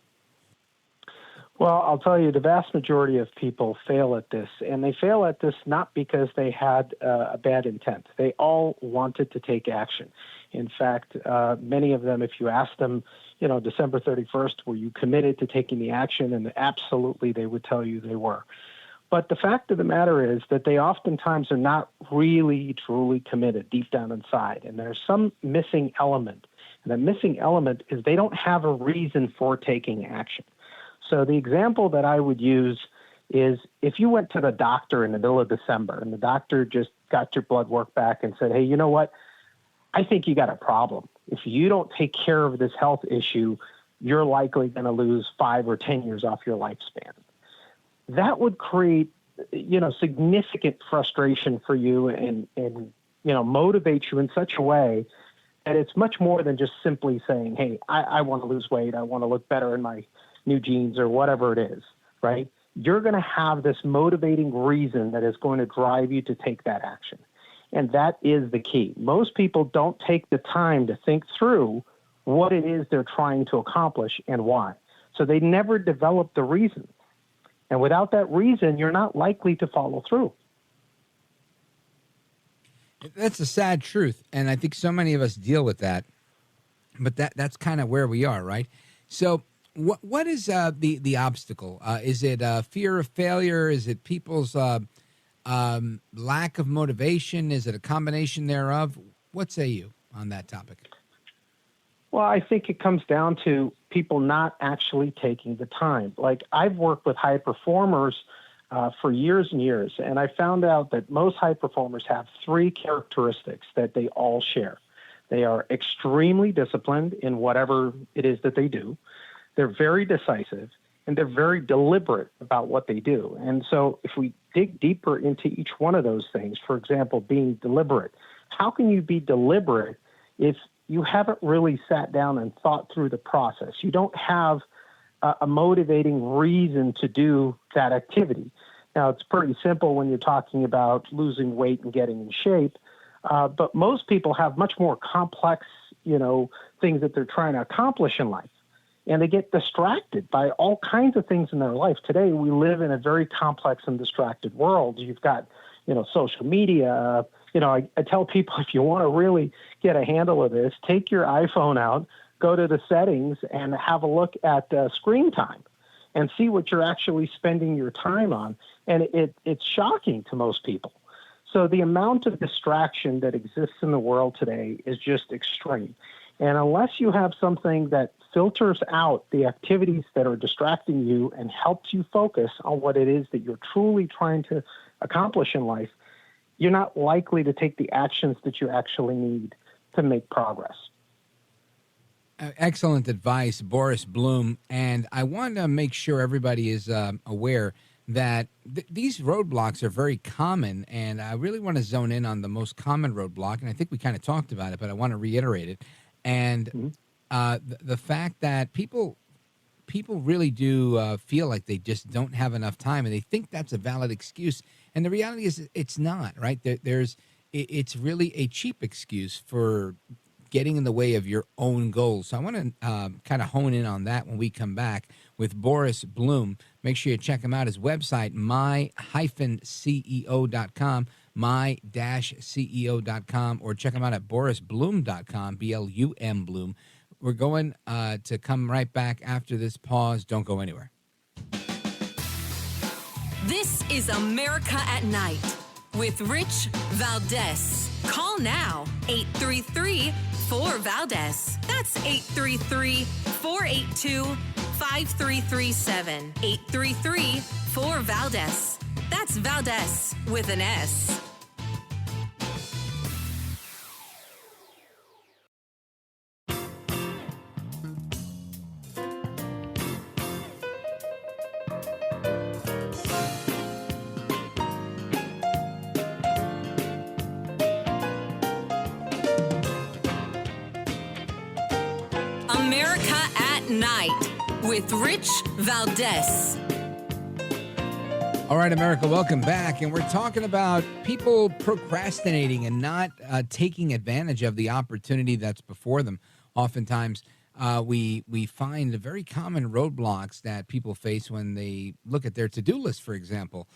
Well, I'll tell you, the vast majority of people fail at this, and they fail at this not because they had a bad intent. They all wanted to take action. In fact, many of them, if you ask them, December 31st, were you committed to taking the action? And absolutely, they would tell you they were. But the fact of the matter is that they oftentimes are not really, truly committed deep down inside, and there's some missing element. And the missing element is they don't have a reason for taking action. So the example that I would use is if you went to the doctor in the middle of December and the doctor just got your blood work back and said, hey, you know what? I think you got a problem. If you don't take care of this health issue, you're likely going to lose 5 or 10 years off your lifespan. That would create, significant frustration for you and motivate you in such a way that it's much more than just simply saying, hey, I want to lose weight. I want to look better in my new jeans or whatever it is, right? You're going to have this motivating reason that is going to drive you to take that action. And that is the key. Most people don't take the time to think through what it is they're trying to accomplish and why. So they never develop the reason. And without that reason, you're not likely to follow through. That's a sad truth. And I think so many of us deal with that. But that's kind of where we are, right? So what is the obstacle? Is it fear of failure? Is it people's lack of motivation? Is it a combination thereof? What say you on that topic? Well, I think it comes down to people not actually taking the time. Like I've worked with high performers for years and years, and I found out that most high performers have 3 characteristics that they all share. They are extremely disciplined in whatever it is that they do. They're very decisive, and they're very deliberate about what they do. And so if we dig deeper into each one of those things, for example, being deliberate, how can you be deliberate if you haven't really sat down and thought through the process? You don't have a motivating reason to do that activity. Now, it's pretty simple when you're talking about losing weight and getting in shape, but most people have much more complex, things that they're trying to accomplish in life. And they get distracted by all kinds of things in their life. Today, we live in a very complex and distracted world. You've got, social media. I tell people if you want to really get a handle of this, take your iPhone out, go to the settings, and have a look at screen time and see what you're actually spending your time on. And it's shocking to most people. So the amount of distraction that exists in the world today is just extreme. And unless you have something that filters out the activities that are distracting you and helps you focus on what it is that you're truly trying to accomplish in life, you're not likely to take the actions that you actually need to make progress. Excellent advice, Boris Blum. And I want to make sure everybody is aware that these roadblocks are very common. And I really want to zone in on the most common roadblock. And I think we kind of talked about it, but I want to reiterate it. And the fact that people really do feel like they just don't have enough time, and they think that's a valid excuse. And the reality is it's not, right? It's really a cheap excuse for getting in the way of your own goals. So I want to kind of hone in on that when we come back with Boris Blum. Make sure you check him out. His website, my-ceo.com, my-ceo.com, or check him out at borisblum.com, B-L-U-M Bloom. We're going to come right back after this pause. Don't go anywhere. This is America at Night with Rich Valdez. Call now, 833-4-VALDEZ. That's 833-482-5337. 833-4-VALDEZ. That's Valdez with an S. America at Night with Rich Valdez. All right, America, welcome back. And we're talking about people procrastinating and not taking advantage of the opportunity that's before them. Oftentimes, we find very common roadblocks that people face when they look at their to-do list, for example,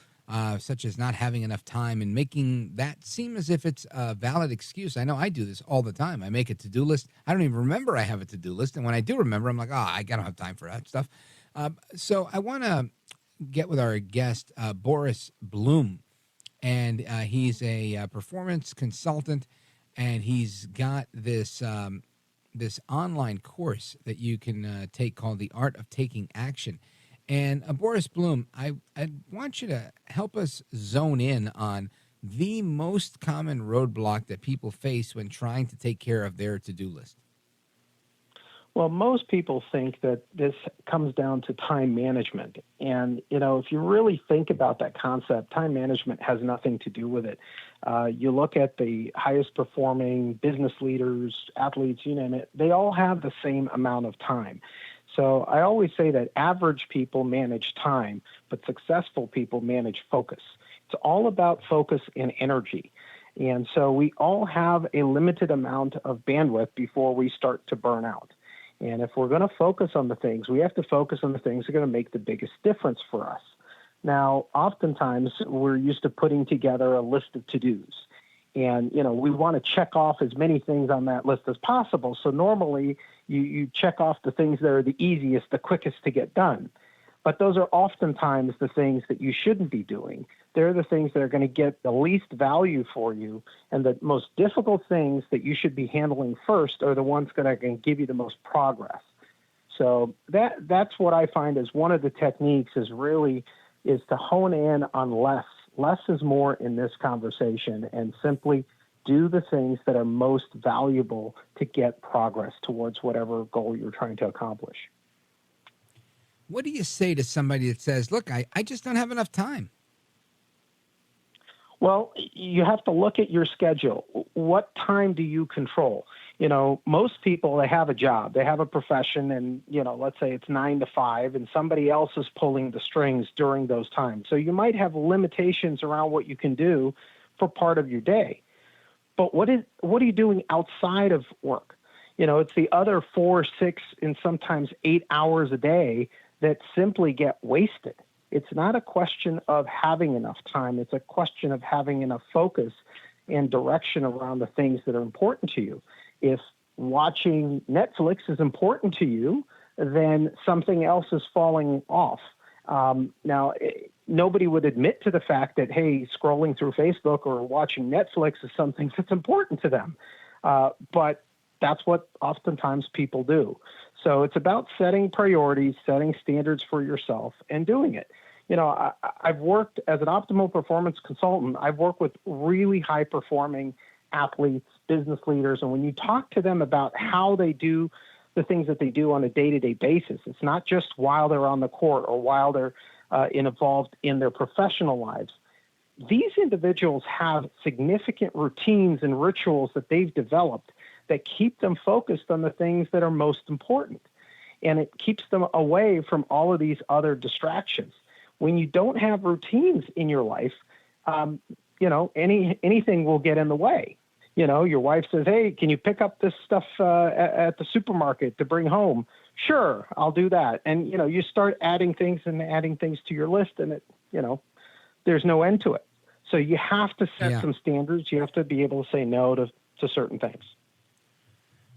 such as not having enough time and making that seem as if it's a valid excuse. I know I do this all the time. I make a to-do list. I don't even remember I have a to-do list. And when I do remember, I'm like, I don't have time for that stuff. So I want to get with our guest, Boris Blum. And he's a performance consultant, and he's got this this online course that you can take called The Art of Taking Action. And Boris Blum, I want you to help us zone in on the most common roadblock that people face when trying to take care of their to-do list. Well, most people think that this comes down to time management. And, if you really think about that concept, time management has nothing to do with it. You look at the highest performing business leaders, athletes, you name it, they all have the same amount of time. So I always say that average people manage time, but successful people manage focus. It's all about focus and energy. And so we all have a limited amount of bandwidth before we start to burn out. And if we're going to focus on the things, we have to focus on the things that are going to make the biggest difference for us. Now, oftentimes, we're used to putting together a list of to-dos. And, we want to check off as many things on that list as possible. So normally, you check off the things that are the easiest, the quickest to get done. But those are oftentimes the things that you shouldn't be doing. They're the things that are going to get the least value for you, and the most difficult things that you should be handling first are the ones that are going to give you the most progress. So that's what I find as one of the techniques is to hone in on less. Less is more in this conversation, and simply do the things that are most valuable to get progress towards whatever goal you're trying to accomplish. What do you say to somebody that says, look, I just don't have enough time? Well, you have to look at your schedule. What time do you control? Most people, they have a job, they have a profession, and, let's say it's 9 to 5, and somebody else is pulling the strings during those times. So you might have limitations around what you can do for part of your day. But what are you doing outside of work? It's the other 4, 6, and sometimes 8 hours a day that simply get wasted. It's not a question of having enough time. It's a question of having enough focus and direction around the things that are important to you. If watching Netflix is important to you, then something else is falling off. Now, nobody would admit to the fact that, hey, scrolling through Facebook or watching Netflix is something that's important to them. But that's what oftentimes people do. So it's about setting priorities, setting standards for yourself, and doing it. I've worked as an optimal performance consultant. I've worked with really high-performing athletes, business leaders, and when you talk to them about how they do the things that they do on a day-to-day basis, it's not just while they're on the court or while they're involved in their professional lives. These individuals have significant routines and rituals that they've developed that keep them focused on the things that are most important. And it keeps them away from all of these other distractions. When you don't have routines in your life, anything will get in the way. Your wife says, hey, can you pick up this stuff at the supermarket to bring home? Sure, I'll do that. And, you start adding things to your list, and there's no end to it. So you have to set some standards. You have to be able to say no to certain things.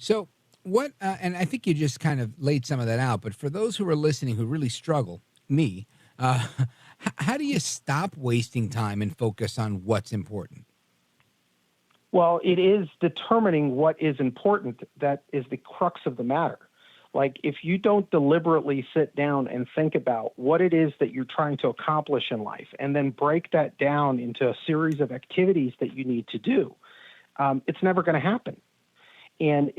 So what, and I think you just kind of laid some of that out, but for those who are listening who really struggle, me, how do you stop wasting time and focus on what's important? Well, it is determining what is important that is the crux of the matter. Like, if you don't deliberately sit down and think about what it is that you're trying to accomplish in life, and then break that down into a series of activities that you need to do, it's never going to happen. And,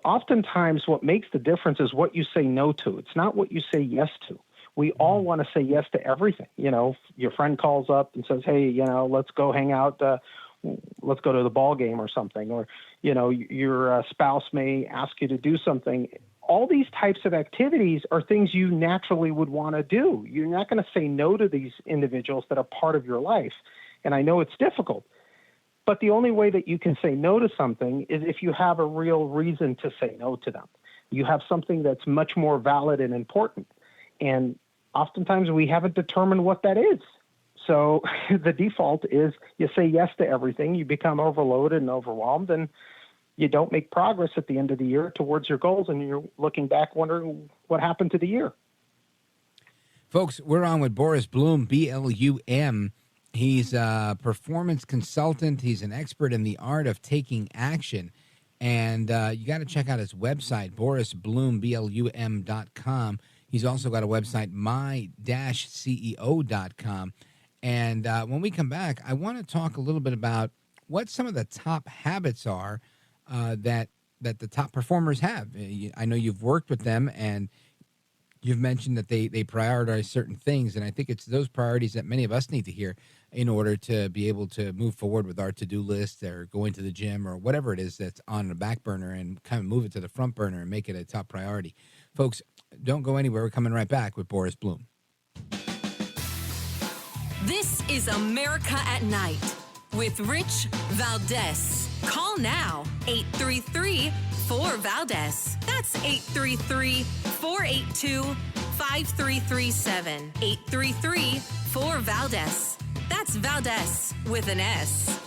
oftentimes what makes the difference is what you say no to. It's not what you say yes to. We all want to say yes to everything. Your friend calls up and says, hey, let's go hang out. Let's go to the ball game or something. Or, your spouse may ask you to do something. all these types of activities are things you naturally would want to do. You're not going to say no to these individuals that are part of your life. And I know it's difficult, but the only way that you can say no to something is if you have a real reason to say no to them. You have something that's much more valid and important. And oftentimes we haven't determined what that is. So the default is you say yes to everything, you become overloaded and overwhelmed, and you don't make progress at the end of the year towards your goals, and you're looking back wondering what happened to the year. Folks, we're on with Boris Blum, B-L-U-M. He's a performance consultant. He's an expert in the art of taking action. And you got to check out his website, borisblum.com. He's also got a website, my-ceo.com. And when we come back, I want to talk a little bit about what some of the top habits are that the top performers have. I know you've worked with them, and you've mentioned that they prioritize certain things, and I think it's those priorities that many of us need to hear in order to be able to move forward with our to-do list or going to the gym or whatever it is that's on the back burner and kind of move it to the front burner and make it a top priority. Folks, don't go anywhere. We're coming right back with Boris Blum. This is America at Night with Rich Valdez. Call now, 833-4VALDEZ. That's 833-482-5337. 833-4VALDEZ. That's Valdez with an S.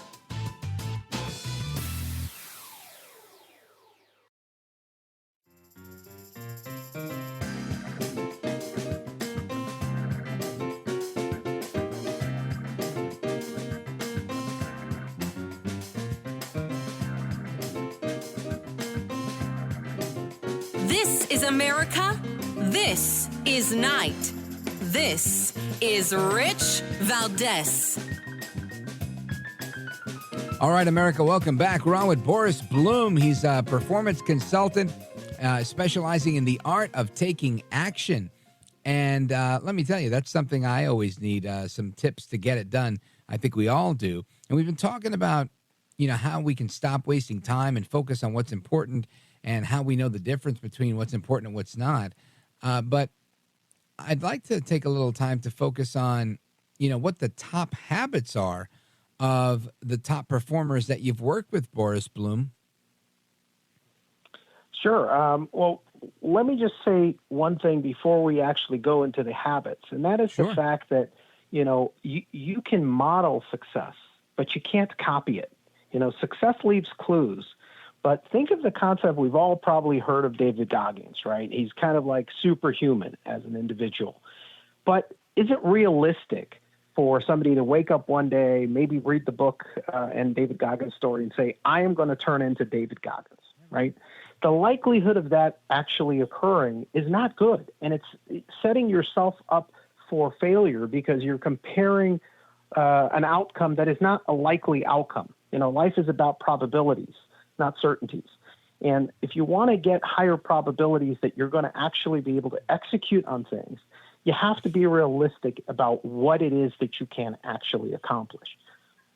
This is America. This is Night. This is Rich Valdez. All right, America, welcome back. We're on with Boris Blum. He's a performance consultant specializing in the art of taking action. And let me tell you, that's something I always need, some tips to get it done. I think we all do. And we've been talking about, how we can stop wasting time and focus on what's important and how we know the difference between what's important and what's not. But I'd like to take a little time to focus on, what the top habits are of the top performers that you've worked with, Boris Blum. Sure. Well, let me just say one thing before we actually go into the habits, and that is the fact that, you can model success, but you can't copy it. Success leaves clues. But think of the concept, we've all probably heard of David Goggins, right? He's kind of like superhuman as an individual. But is it realistic for somebody to wake up one day, maybe read the book and David Goggins' story and say, I am going to turn into David Goggins, right? The likelihood of that actually occurring is not good. And it's setting yourself up for failure because you're comparing an outcome that is not a likely outcome. Life is about probabilities, not certainties. And if you want to get higher probabilities that you're going to actually be able to execute on things, you have to be realistic about what it is that you can actually accomplish.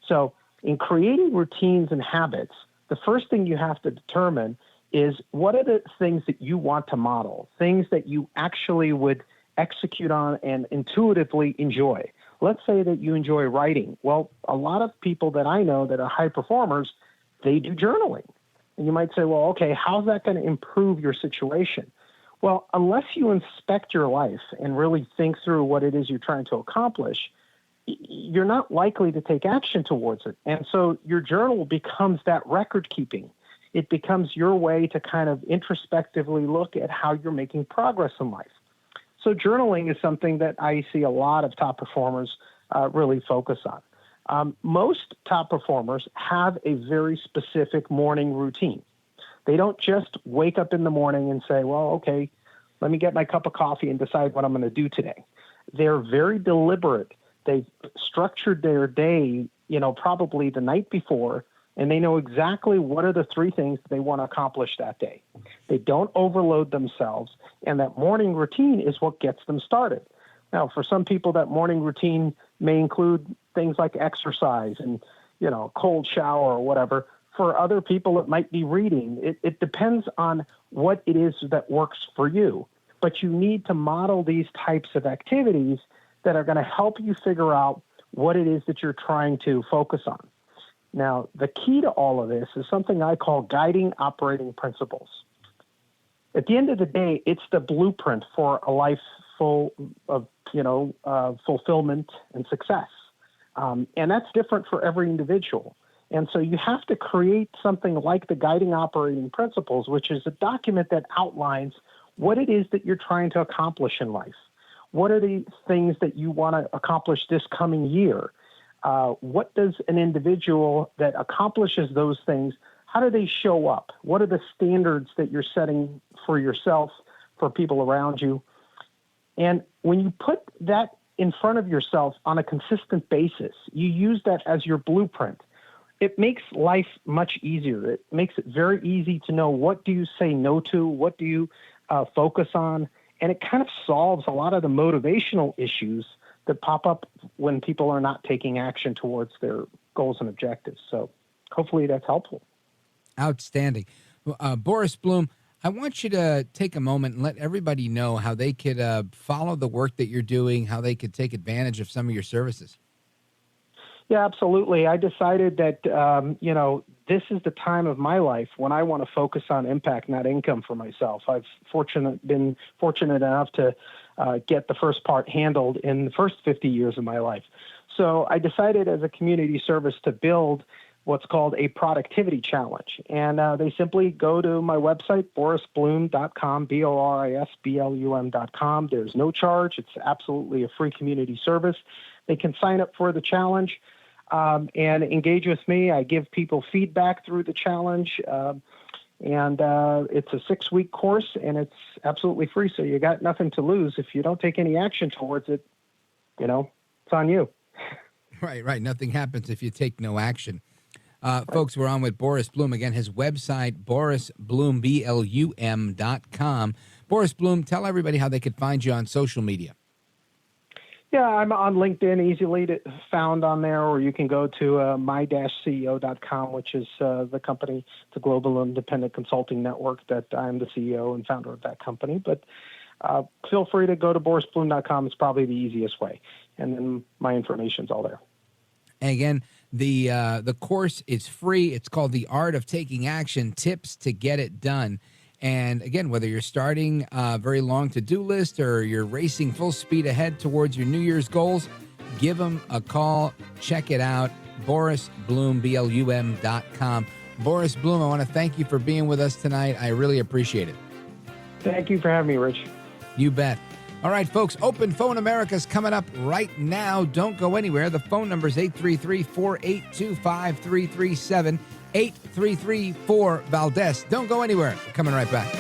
So in creating routines and habits, the first thing you have to determine is what are the things that you want to model, things that you actually would execute on and intuitively enjoy. Let's say that you enjoy writing. Well, a lot of people that I know that are high performers, they do journaling. And you might say, well, okay, how's that going to improve your situation? Well, unless you inspect your life and really think through what it is you're trying to accomplish, you're not likely to take action towards it. And so your journal becomes that record keeping. It becomes your way to kind of introspectively look at how you're making progress in life. So journaling is something that I see a lot of top performers really focus on. Most top performers have a very specific morning routine. They don't just wake up in the morning and say, well, okay, let me get my cup of coffee and decide what I'm going to do today. They're very deliberate. They've structured their day, probably the night before, and they know exactly what are the three things they want to accomplish that day. They don't overload themselves, and that morning routine is what gets them started. Now, for some people, that morning routine may include things like exercise and, cold shower or whatever. For other people, it might be reading. It depends on what it is that works for you. But you need to model these types of activities that are going to help you figure out what it is that you're trying to focus on. Now, the key to all of this is something I call guiding operating principles. At the end of the day, it's the blueprint for a life full of, fulfillment and success. And that's different for every individual. And so you have to create something like the guiding operating principles, which is a document that outlines what it is that you're trying to accomplish in life. What are the things that you want to accomplish this coming year? What does an individual that accomplishes those things, how do they show up? What are the standards that you're setting for yourself, for people around you? And when you put that in front of yourself on a consistent basis, you use that as your blueprint. It makes life much easier. It makes it very easy to know what do you say no to, what do you focus on, and it kind of solves a lot of the motivational issues that pop up when people are not taking action towards their goals and objectives. So hopefully that's helpful. Outstanding. Boris Blum, I want you to take a moment and let everybody know how they could follow the work that you're doing, how they could take advantage of some of your services. Yeah, absolutely. I decided that, this is the time of my life when I want to focus on impact, not income for myself. I've been fortunate enough to get the first part handled in the first 50 years of my life. So I decided as a community service to build what's called a productivity challenge. And they simply go to my website, borisblum.com, BORISBLUM.com. There's no charge. It's absolutely a free community service. They can sign up for the challenge and engage with me. I give people feedback through the challenge. And it's a 6-week course, and it's absolutely free. So you got nothing to lose. If you don't take any action towards it, it's on you. Right. Nothing happens if you take no action. Folks, we're on with Boris Blum. Again, his website, borisblum.com. Boris Blum, tell everybody how they could find you on social media. Yeah, I'm on LinkedIn, easily found on there, or you can go to my-ceo.com, which is the company, the global independent consulting network that I'm the CEO and founder of that company. But feel free to go to borisblum.com. It's probably the easiest way. And then my information's all there. And again, the course is free. It's called The Art of Taking Action, Tips to Get It Done. And again, whether you're starting a very long to-do list or you're racing full speed ahead towards your New Year's goals, give them a call. Check it out. BorisBlum.com. Boris Blum, I want to thank you for being with us tonight. I really appreciate it. Thank you for having me, Rich. You bet. All right, folks, Open Phone America's coming up right now. Don't go anywhere. The phone number is 833-482-5337. 833-4-VALDEZ. Don't go anywhere. Coming right back.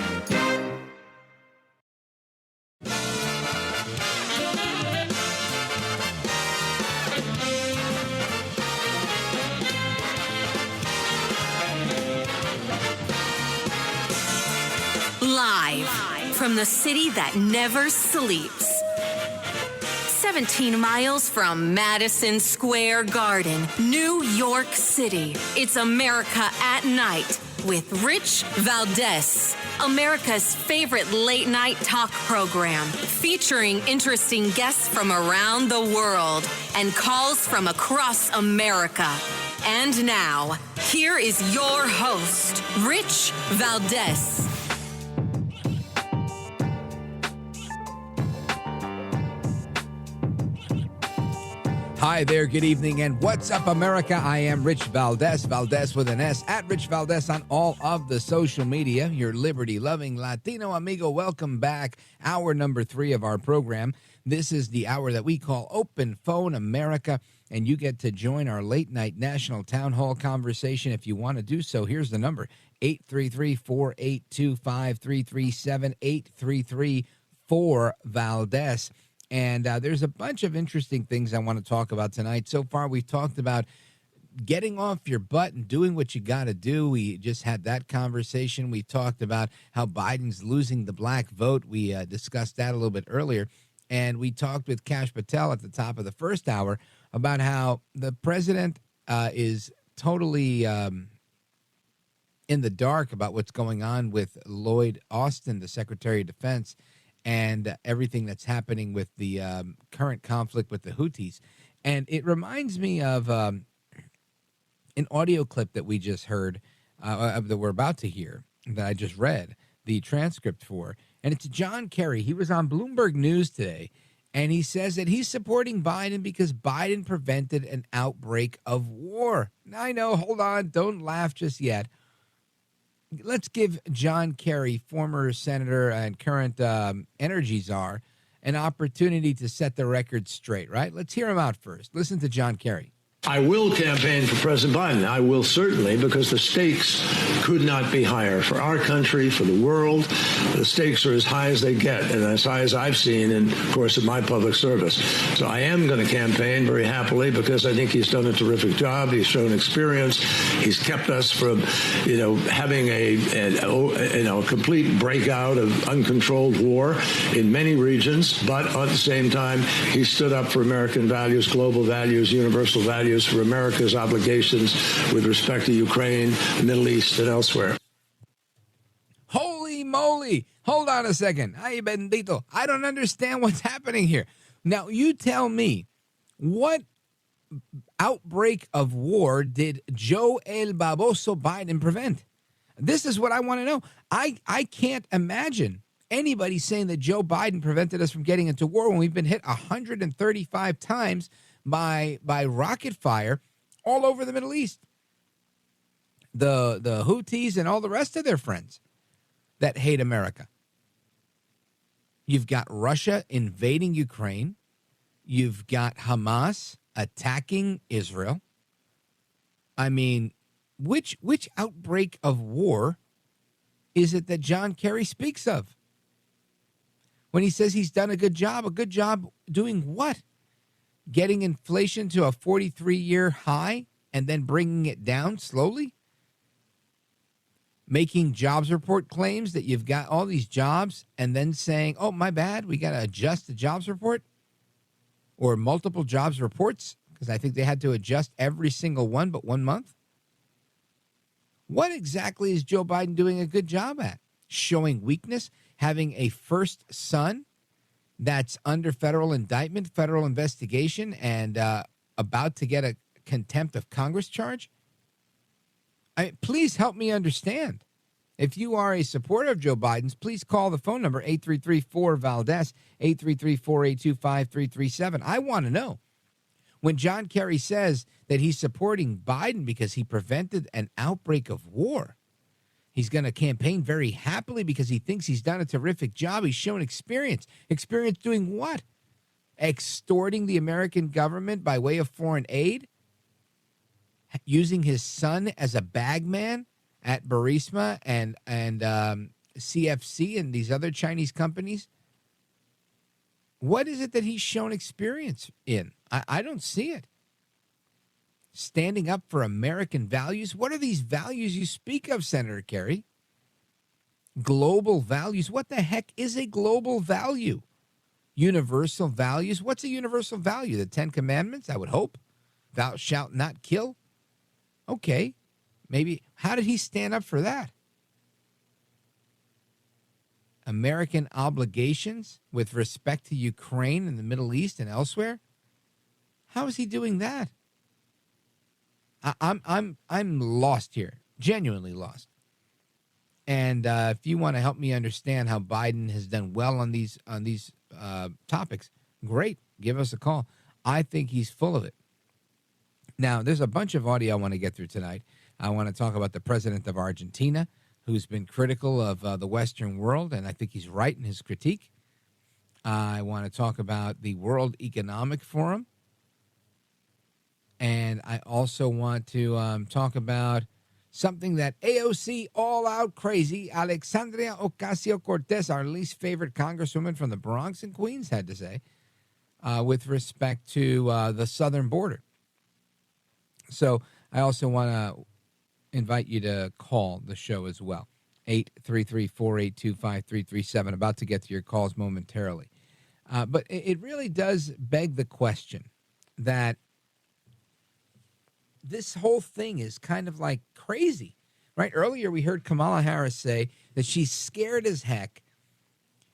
Live from the city that never sleeps. 17 miles from Madison Square Garden, New York City. It's America at Night with Rich Valdez, America's favorite late-night talk program, featuring interesting guests from around the world and calls from across America. And now, here is your host, Rich Valdez. Hi there, good evening, and what's up, America? I am Rich Valdez, Valdez with an S, at Rich Valdez on all of the social media. Your liberty-loving Latino amigo, welcome back. Hour number 3 of our program. This is the hour that we call Open Phone America, and you get to join our late-night national town hall conversation if you want to do so. Here's the number, 833-482-5337, 833-4-VALDEZ. And there's a bunch of interesting things I want to talk about tonight. So far, we've talked about getting off your butt and doing what you got to do. We just had that conversation. We talked about how Biden's losing the black vote. We discussed that a little bit earlier. And we talked with Kash Patel at the top of the first hour about how the president is totally in the dark about what's going on with Lloyd Austin, the Secretary of Defense, and everything that's happening with the current conflict with the Houthis. And it reminds me of an audio clip that we just heard, that we're about to hear, that I just read the transcript for. And it's John Kerry. He was on Bloomberg News today, and he says that he's supporting Biden because Biden prevented an outbreak of war. Now, I know, hold on, don't laugh just yet. Let's give John Kerry, former senator and current energy czar, an opportunity to set the record straight, right? Let's hear him out first. Listen to John Kerry. I will campaign for President Biden. I will certainly, because the stakes could not be higher for our country, for the world. The stakes are as high as they get, and as high as I've seen in the course of my public service. So I am going to campaign very happily because I think he's done a terrific job. He's shown experience. He's kept us from, having a complete breakout of uncontrolled war in many regions. But at the same time, he stood up for American values, global values, universal values, for America's obligations with respect to Ukraine, the Middle East, and elsewhere. Holy moly. Hold on a second. Ay, bendito. I don't understand what's happening here. Now, you tell me, what outbreak of war did Joe El Baboso Biden prevent? This is what I want to know. I can't imagine anybody saying that Joe Biden prevented us from getting into war when we've been hit 135 times by rocket fire all over the Middle East. The Houthis and all the rest of their friends that hate America. You've got Russia invading Ukraine. You've got Hamas attacking Israel. I mean, which outbreak of war is it that John Kerry speaks of? When he says he's done a good job doing what? Getting inflation to a 43-year high and then bringing it down slowly? Making jobs report claims that you've got all these jobs and then saying, oh, my bad, we got to adjust the jobs report? Or multiple jobs reports, because I think they had to adjust every single one but 1 month. What exactly is Joe Biden doing a good job at? Showing weakness? Having a first son that's under federal indictment, federal investigation, and about to get a contempt of Congress charge? Please help me understand. If you are a supporter of Joe Biden's, please call the phone number 833-4-VALDEZ, 833-482-5337. I want to know. When John Kerry says that he's supporting Biden because he prevented an outbreak of war, he's going to campaign very happily because he thinks he's done a terrific job. He's shown experience. Experience doing what? Extorting the American government by way of foreign aid? Using his son as a bagman at Burisma and CFC and these other Chinese companies? What is it that he's shown experience in? I don't see it. Standing up for American values? What are these values you speak of, Senator Kerry? Global values? What the heck is a global value? Universal values? What's a universal value? The 10 Commandments, I would hope. Thou shalt not kill. Okay, maybe. How did he stand up for that? American obligations with respect to Ukraine and the Middle East and elsewhere? How is he doing that? I'm lost here, genuinely lost. And if you want to help me understand how Biden has done well on these topics, great. Give us a call. I think he's full of it. Now, there's a bunch of audio I want to get through tonight. I want to talk about the president of Argentina, who's been critical of the Western world, and I think he's right in his critique. I want to talk about the World Economic Forum. And I also want to talk about something that AOC all-out crazy, Alexandria Ocasio-Cortez, our least favorite congresswoman from the Bronx and Queens, had to say with respect to the southern border. So I also want to invite you to call the show as well. 833-482-5337. About to get to your calls momentarily. But it really does beg the question that this whole thing is kind of like crazy. right? Earlier, we heard Kamala Harris say that she's scared as heck,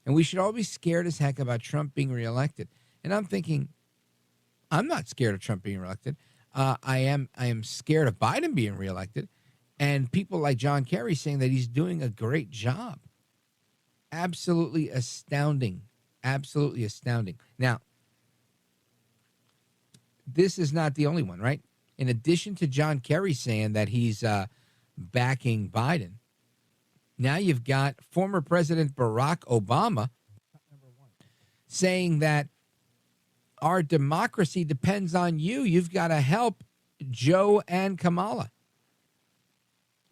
and we should all be scared as heck about Trump being reelected. And I'm thinking, I'm not scared of Trump being reelected. I am scared of Biden being reelected, and people like John Kerry saying that he's doing a great job. Absolutely astounding. Absolutely astounding. Now, this is not the only one, right? In addition to John Kerry saying that he's backing Biden, now you've got former President Barack Obama saying that our democracy depends on you. You've got to help Joe and Kamala.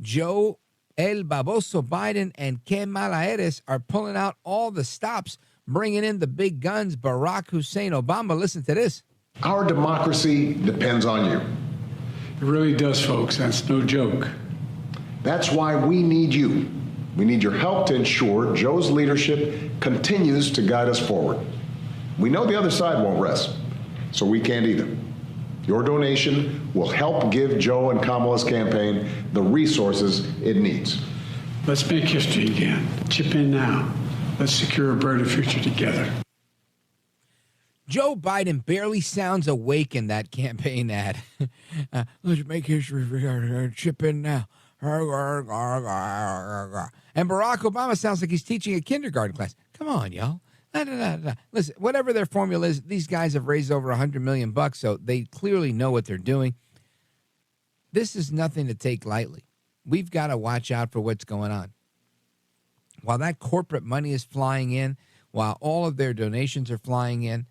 Joe El Baboso Biden and Kamala Harris are pulling out all the stops, bringing in the big guns. Barack Hussein Obama, listen to this. Our democracy depends on you. It really does, folks. That's no joke. That's why we need you. We need your help to ensure Joe's leadership continues to guide us forward. We know the other side won't rest, so we can't either. Your donation will help give Joe and Kamala's campaign the resources it needs. Let's make history again. Chip in now. Let's secure a brighter future together. Joe Biden barely sounds awake in that campaign ad. Let's make history together. Chip in now. And Barack Obama sounds like he's teaching a kindergarten class. Come on, y'all. Listen, whatever their formula is, these guys have raised over $100 million, so they clearly know what they're doing. This is nothing to take lightly. We've got to watch out for what's going on. While that corporate money is flying in, while all of their donations are flying in,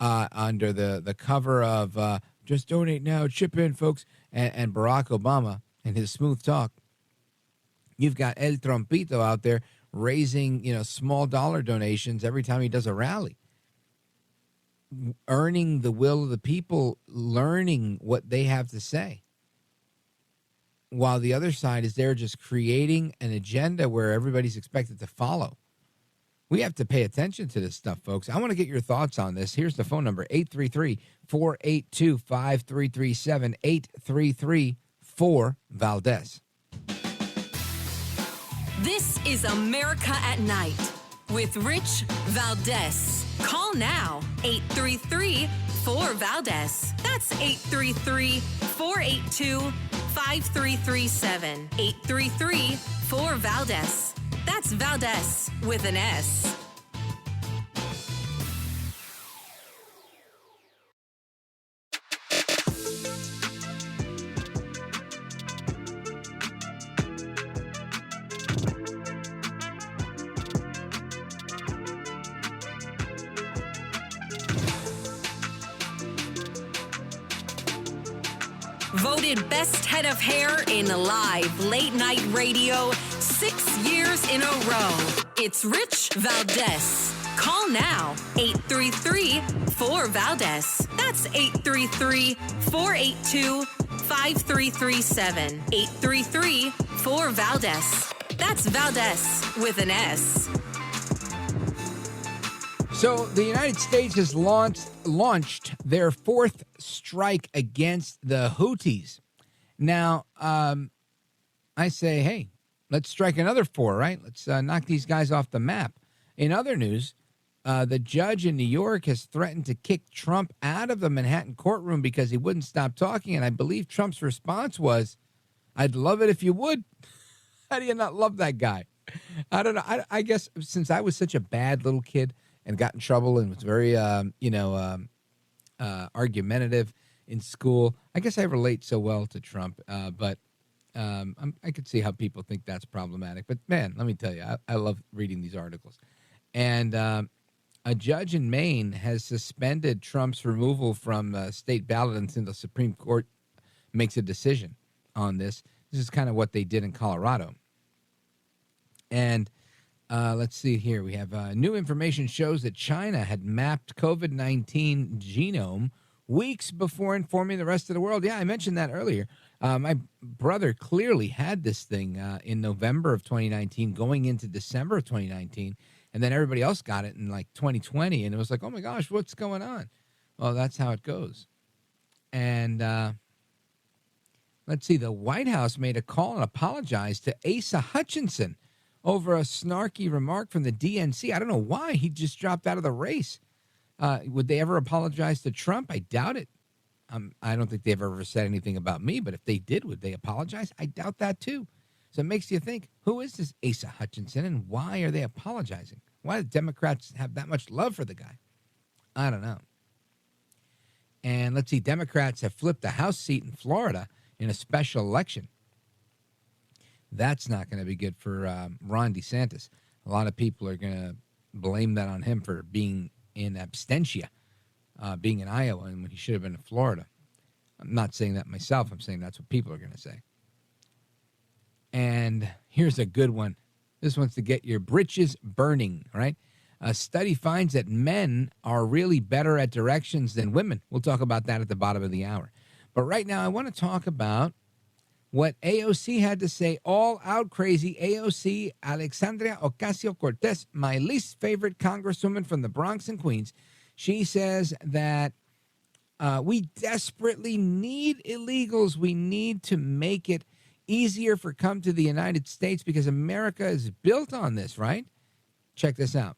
under the cover of just donate now, chip in, folks, and Barack Obama and his smooth talk, you've got El Trompito out there raising, small dollar donations every time he does a rally, earning the will of the people, learning what they have to say, while the other side is there just creating an agenda where everybody's expected to follow. We have to pay attention to this stuff, folks. I want to get your thoughts on this. Here's the phone number, 833-482-5337, 833-4-VALDEZ. This is America at Night with Rich Valdez. Call now, 833-4-VALDEZ. That's 833-482-5337, 833-4-VALDEZ. That's Valdez with an S. Voted best head of hair in live late night radio 6 years in a row. It's Rich Valdez. Call now, 833-4-VALDEZ. That's 833-482-5337, 833-4-VALDEZ. That's Valdez with an S. So the United States has launched their fourth strike against the Houthis. Now, I say, hey, let's strike another 4, right? Let's knock these guys off the map. In other news, the judge in New York has threatened to kick Trump out of the Manhattan courtroom because he wouldn't stop talking. And I believe Trump's response was, I'd love it if you would. How do you not love that guy? I don't know. I guess since I was such a bad little kid and got in trouble and was very, argumentative in school, I guess I relate so well to Trump. But I could see how people think that's problematic. But, man, let me tell you, I love reading these articles. And a judge in Maine has suspended Trump's removal from state ballot until the Supreme Court makes a decision on this. This is kind of what they did in Colorado. And let's see here. We have new information shows that China had mapped COVID-19 genome weeks before informing the rest of the world. Yeah, I mentioned that earlier. My brother clearly had this thing in November of 2019, going into December of 2019, and then everybody else got it in like 2020, and it was like, oh my gosh, what's going on? Well, that's how it goes. And Let's see. The White House made a call and apologized to Asa Hutchinson over a snarky remark from the DNC. I don't know why. He just dropped out of the race. Would they ever apologize to Trump? I doubt it. I don't think they've ever said anything about me, but if they did, would they apologize? I doubt that too. So it makes you think, who is this Asa Hutchinson and why are they apologizing? Why do Democrats have that much love for the guy? I don't know. And let's see, Democrats have flipped a House seat in Florida in a special election. That's not going to be good for Ron DeSantis. A lot of people are going to blame that on him for being in absentia, being in Iowa, and when he should have been in Florida. I'm not saying that myself. I'm saying that's what people are going to say. And here's a good one. This one's to get your britches burning, right? A study finds that men are really better at directions than women. We'll talk about that at the bottom of the hour. But right now, I want to talk about what AOC had to say, all out crazy. AOC, Alexandria Ocasio-Cortez, my least favorite congresswoman from the Bronx and Queens. She says that we desperately need illegals. We need to make it easier for come to the United States because America is built on this, right? Check this out.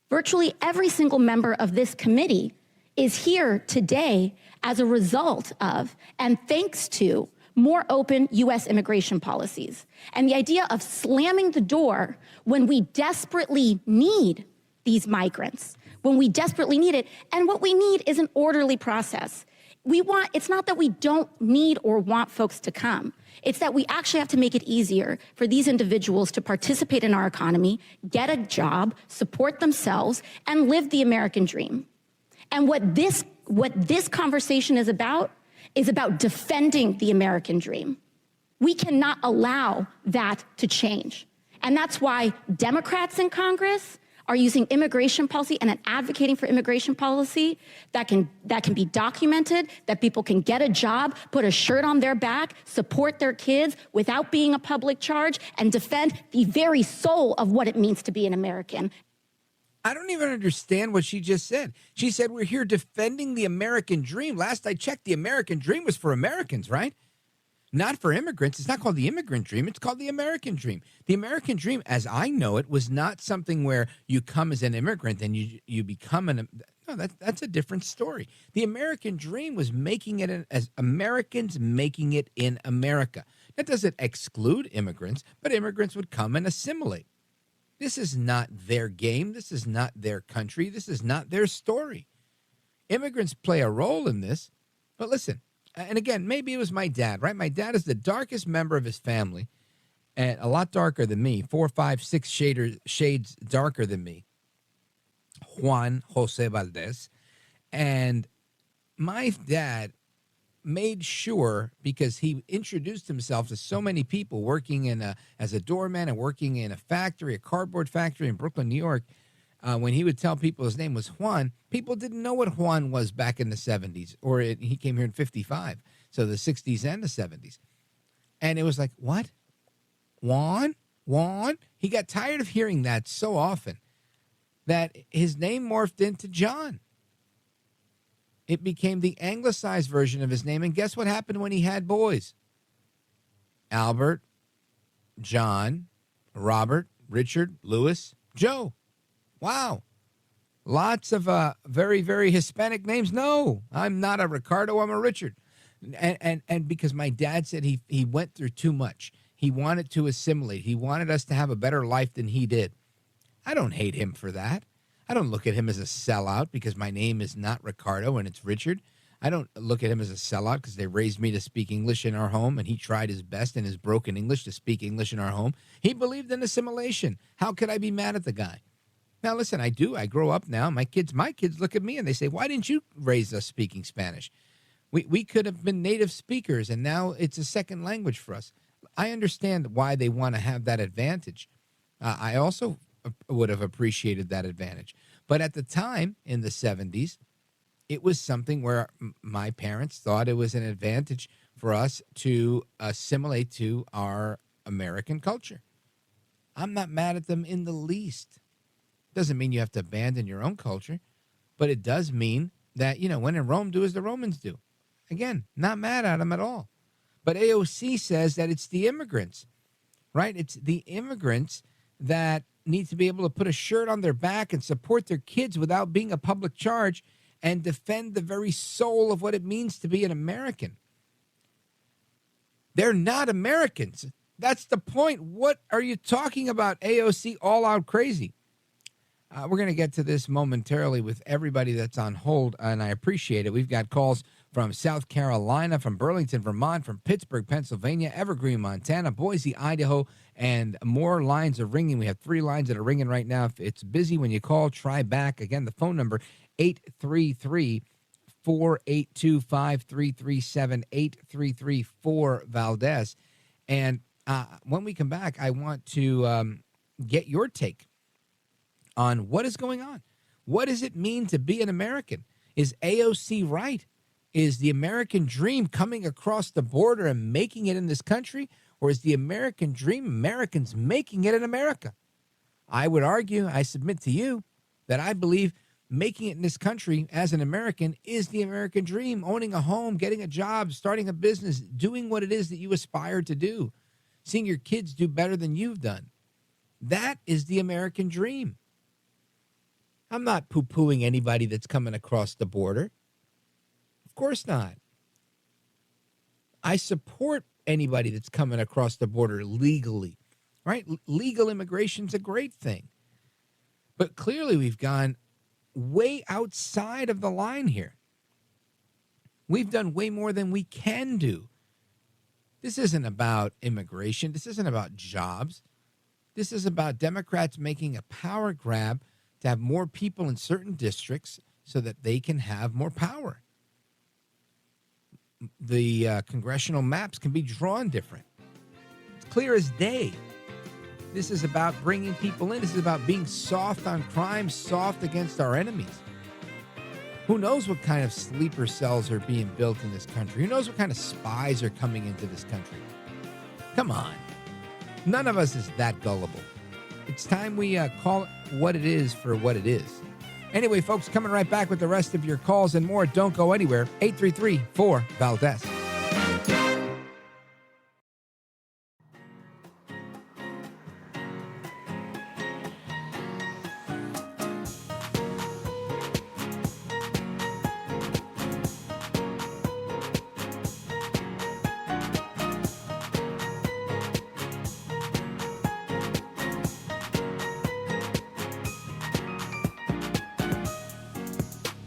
Virtually every single member of this committee is here today as a result of and thanks to more open U.S. immigration policies. And the idea of slamming the door when we desperately need these migrants, when we desperately need it, and what we need is an orderly process. It's not that we don't need or want folks to come. It's that we actually have to make it easier for these individuals to participate in our economy, get a job, support themselves, and live the American dream. And what this conversation is about defending the American dream. We cannot allow that to change. And that's why Democrats in Congress are using immigration policy and advocating for immigration policy that can be documented, that people can get a job, put a shirt on their back, support their kids without being a public charge, and defend the very soul of what it means to be an American. I don't even understand what she just said. She said we're here defending the American dream. Last I checked, the American dream was for Americans, right? Not for immigrants. It's not called the immigrant dream. It's called the American dream. The American dream, as I know it, was not something where you come as an immigrant and you become no, that's a different story. The American dream was making it as Americans making it in America. That doesn't exclude immigrants, but immigrants would come and assimilate. This is not their game. This is not their country. This is not their story. Immigrants play a role in this, but listen. And again, maybe it was my dad, right? My dad is the darkest member of his family, and a lot darker than me, 4, 5, 6 shades darker than me. Juan Jose Valdez. And my dad made sure, because he introduced himself to so many people working as a doorman and working in a factory, a cardboard factory in Brooklyn, New York, when he would tell people his name was Juan, people didn't know what Juan was back in the 70s, or he came here in 55, so the 60s and the 70s. And it was like, what? Juan? He got tired of hearing that so often that his name morphed into John. It became the anglicized version of his name, and guess what happened when he had boys? Albert, John, Robert, Richard, Louis, Joe. Wow. Lots of very, very Hispanic names. No, I'm not a Ricardo. I'm a Richard. And because my dad said he went through too much. He wanted to assimilate. He wanted us to have a better life than he did. I don't hate him for that. I don't look at him as a sellout because my name is not Ricardo and it's Richard. I don't look at him as a sellout because they raised me to speak English in our home, and he tried his best in his broken English to speak English in our home. He believed in assimilation. How could I be mad at the guy? Now, listen, I do. I grow up now. My kids look at me and they say, why didn't you raise us speaking Spanish? We could have been native speakers, and now it's a second language for us. I understand why they want to have that advantage. I also would have appreciated that advantage. But at the time, in the 70s, it was something where my parents thought it was an advantage for us to assimilate to our American culture. I'm not mad at them in the least. Doesn't mean you have to abandon your own culture, but it does mean that, when in Rome, do as the Romans do. Again, not mad at them at all. But AOC says that it's the immigrants, right? It's the immigrants that need to be able to put a shirt on their back and support their kids without being a public charge and defend the very soul of what it means to be an American. They're not Americans. That's the point. What are you talking about, AOC? All out crazy. We're going to get to this momentarily with everybody that's on hold, and I appreciate it. We've got calls from South Carolina, from Burlington, Vermont, from Pittsburgh, Pennsylvania, Evergreen, Montana, Boise, Idaho, and more lines are ringing. We have 3 lines that are ringing right now. If it's busy when you call, try back. Again, the phone number, 833-482-5337, 833-4-VALDEZ. And when we come back, I want to get your take on what is going on. What does it mean to be an American? Is AOC right? Is the American dream coming across the border and making it in this country? Or is the American dream Americans making it in America? I would argue, I submit to you, that I believe making it in this country as an American is the American dream. Owning a home, getting a job, starting a business, doing what it is that you aspire to do, seeing your kids do better than you've done. That is the American dream. I'm not poo-pooing anybody that's coming across the border. Of course not. I support anybody that's coming across the border legally, right? Legal immigration's a great thing. But clearly we've gone way outside of the line here. We've done way more than we can do. This isn't about immigration. This isn't about jobs. This is about Democrats making a power grab to have more people in certain districts so that they can have more power. The congressional maps can be drawn different. It's clear as day. This is about bringing people in. This is about being soft on crime, soft against our enemies. Who knows what kind of sleeper cells are being built in this country? Who knows what kind of spies are coming into this country? Come on. None of us is that gullible. It's time we call it what it is for what it is. Anyway, folks, coming right back with the rest of your calls and more. Don't go anywhere. 833-4-VALDEZ.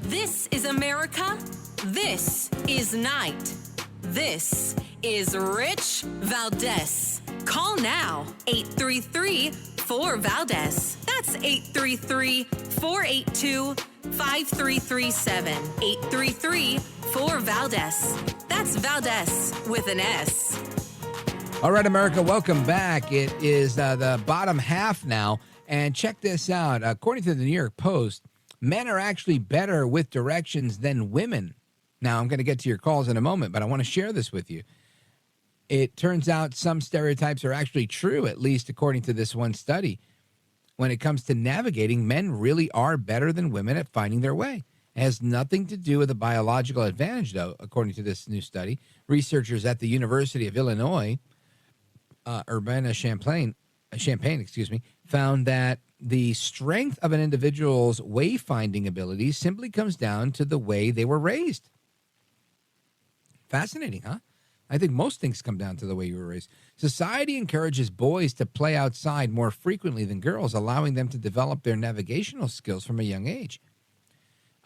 This is America. This is Night. This is Rich Valdez. Call now, 833-4-VALDEZ. That's 833-482-5337. 833-4-VALDEZ. That's Valdez with an S. All right, America, welcome back. It is the bottom half now. And check this out. According to the New York Post, men are actually better with directions than women. Now, I'm going to get to your calls in a moment, but I want to share this with you. It turns out some stereotypes are actually true, at least according to this one study. When it comes to navigating, men really are better than women at finding their way. It has nothing to do with a biological advantage, though, according to this new study. Researchers at the University of Illinois, Urbana-Champaign, found that the strength of an individual's wayfinding abilities simply comes down to the way they were raised. Fascinating, huh? I think most things come down to the way you were raised. Society encourages boys to play outside more frequently than girls, allowing them to develop their navigational skills from a young age.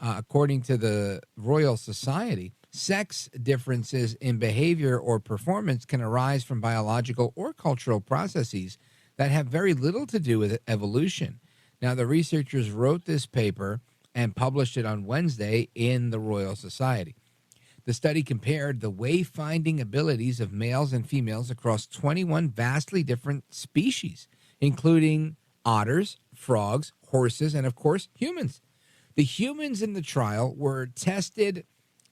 According to the Royal Society, sex differences in behavior or performance can arise from biological or cultural processes that have very little to do with evolution. Now, the researchers wrote this paper and published it on Wednesday in the Royal Society. The study compared the wayfinding abilities of males and females across 21 vastly different species, including otters, frogs, horses, and, of course, humans. The humans in the trial were tested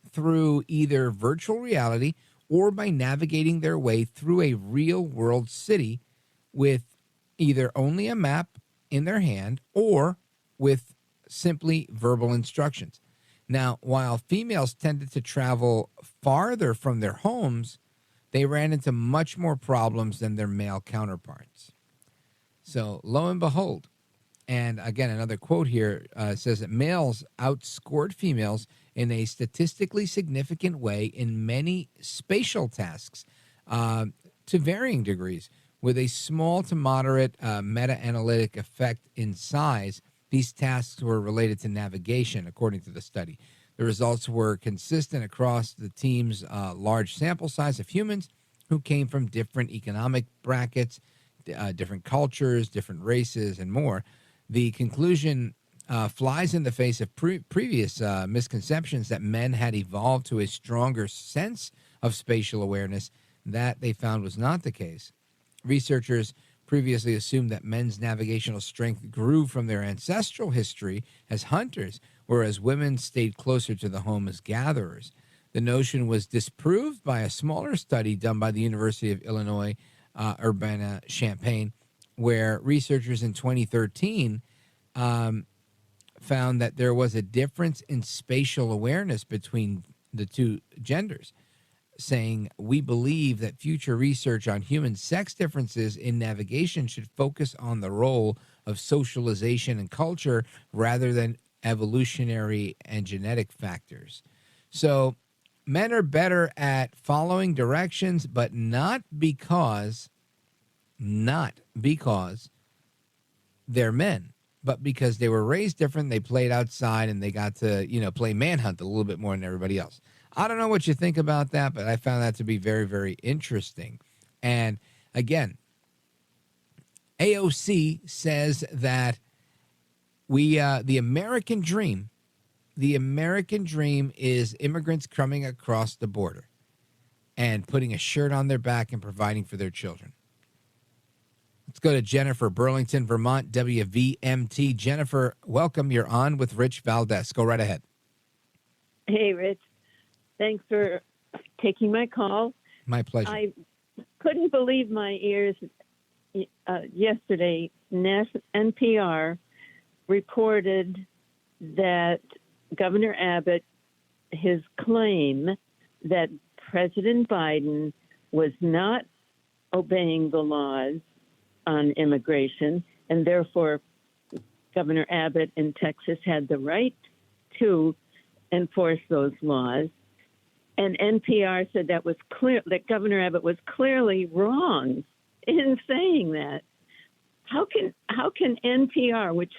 through either virtual reality or by navigating their way through a real-world city with either only a map in their hand or with simply verbal instructions. Now, while females tended to travel farther from their homes, they ran into much more problems than their male counterparts. So lo and behold, and again, another quote here says that males outscored females in a statistically significant way in many spatial tasks to varying degrees. With a small to moderate meta-analytic effect in size, these tasks were related to navigation, according to the study. The results were consistent across the team's large sample size of humans who came from different economic brackets, different cultures, different races, and more. The conclusion flies in the face of previous misconceptions that men had evolved to a stronger sense of spatial awareness. That they found was not the case. Researchers previously assumed that men's navigational strength grew from their ancestral history as hunters, whereas women stayed closer to the home as gatherers. The notion was disproved by a smaller study done by the University of Illinois Urbana-Champaign, where researchers in 2013 found that there was a difference in spatial awareness between the two genders, saying, "We believe that future research on human sex differences in navigation should focus on the role of socialization and culture rather than evolutionary and genetic factors." So men are better at following directions, but not because they're men, but because they were raised different. They played outside and they got to, play manhunt a little bit more than everybody else. I don't know what you think about that, but I found that to be very, very interesting. And again, AOC says that the American dream is immigrants coming across the border and putting a shirt on their back and providing for their children. Let's go to Jennifer, Burlington, Vermont, WVMT. Jennifer, welcome. You're on with Rich Valdez. Go right ahead. Hey, Rich. Thanks for taking my call. My pleasure. I couldn't believe my ears yesterday. NPR reported that Governor Abbott, his claim that President Biden was not obeying the laws on immigration, and therefore Governor Abbott in Texas had the right to enforce those laws. And NPR said that was clear, that Governor Abbott was clearly wrong in saying that. How can NPR, which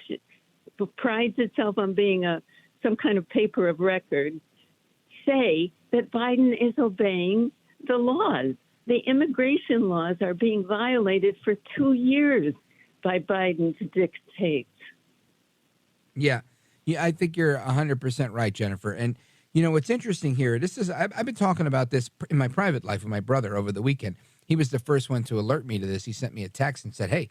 prides itself on being some kind of paper of record, say that Biden is obeying the laws? The immigration laws are being violated for 2 years by Biden's dictates. Yeah, I think you're 100% right, Jennifer. And what's interesting here, I've been talking about this in my private life with my brother over the weekend. He was the first one to alert me to this. He sent me a text and said, "Hey,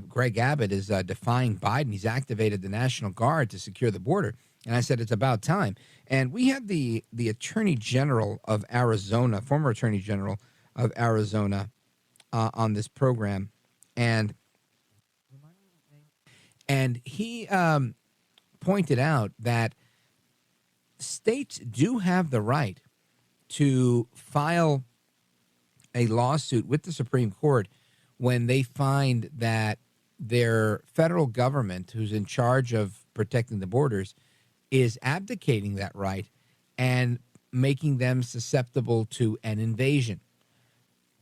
Greg Abbott is defying Biden. He's activated the National Guard to secure the border." And I said, "It's about time." And we had the Attorney General of Arizona, former Attorney General of Arizona, on this program, and he pointed out that states do have the right to file a lawsuit with the Supreme Court when they find that their federal government, who's in charge of protecting the borders, is abdicating that right and making them susceptible to an invasion.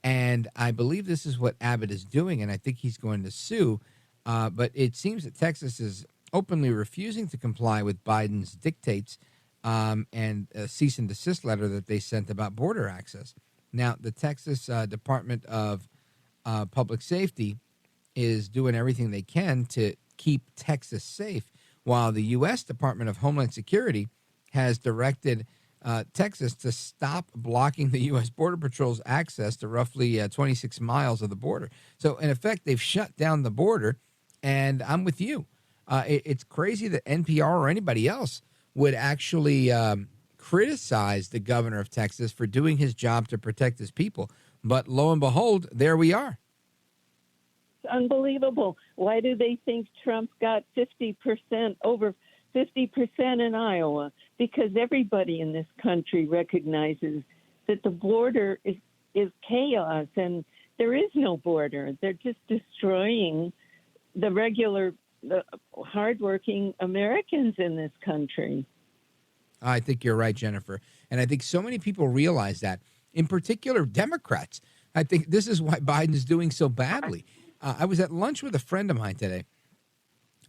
And I believe this is what Abbott is doing, and I think he's going to sue. But it seems that Texas is openly refusing to comply with Biden's dictates and a cease and desist letter that they sent about border access. Now, the Texas Department of Public Safety is doing everything they can to keep Texas safe, while the U.S. Department of Homeland Security has directed Texas to stop blocking the U.S. Border Patrol's access to roughly 26 miles of the border. So, in effect, they've shut down the border, and I'm with you. It's crazy that NPR or anybody else would actually criticize the governor of Texas for doing his job to protect his people. But lo and behold, there we are. It's unbelievable. Why do they think Trump got 50%, over 50% in Iowa? Because everybody in this country recognizes that the border is chaos, and there is no border. They're just destroying the regular, the hardworking Americans in this country. I think you're right, Jennifer. And I think so many people realize that, in particular, Democrats. I think this is why Biden's doing so badly. I was at lunch with a friend of mine today.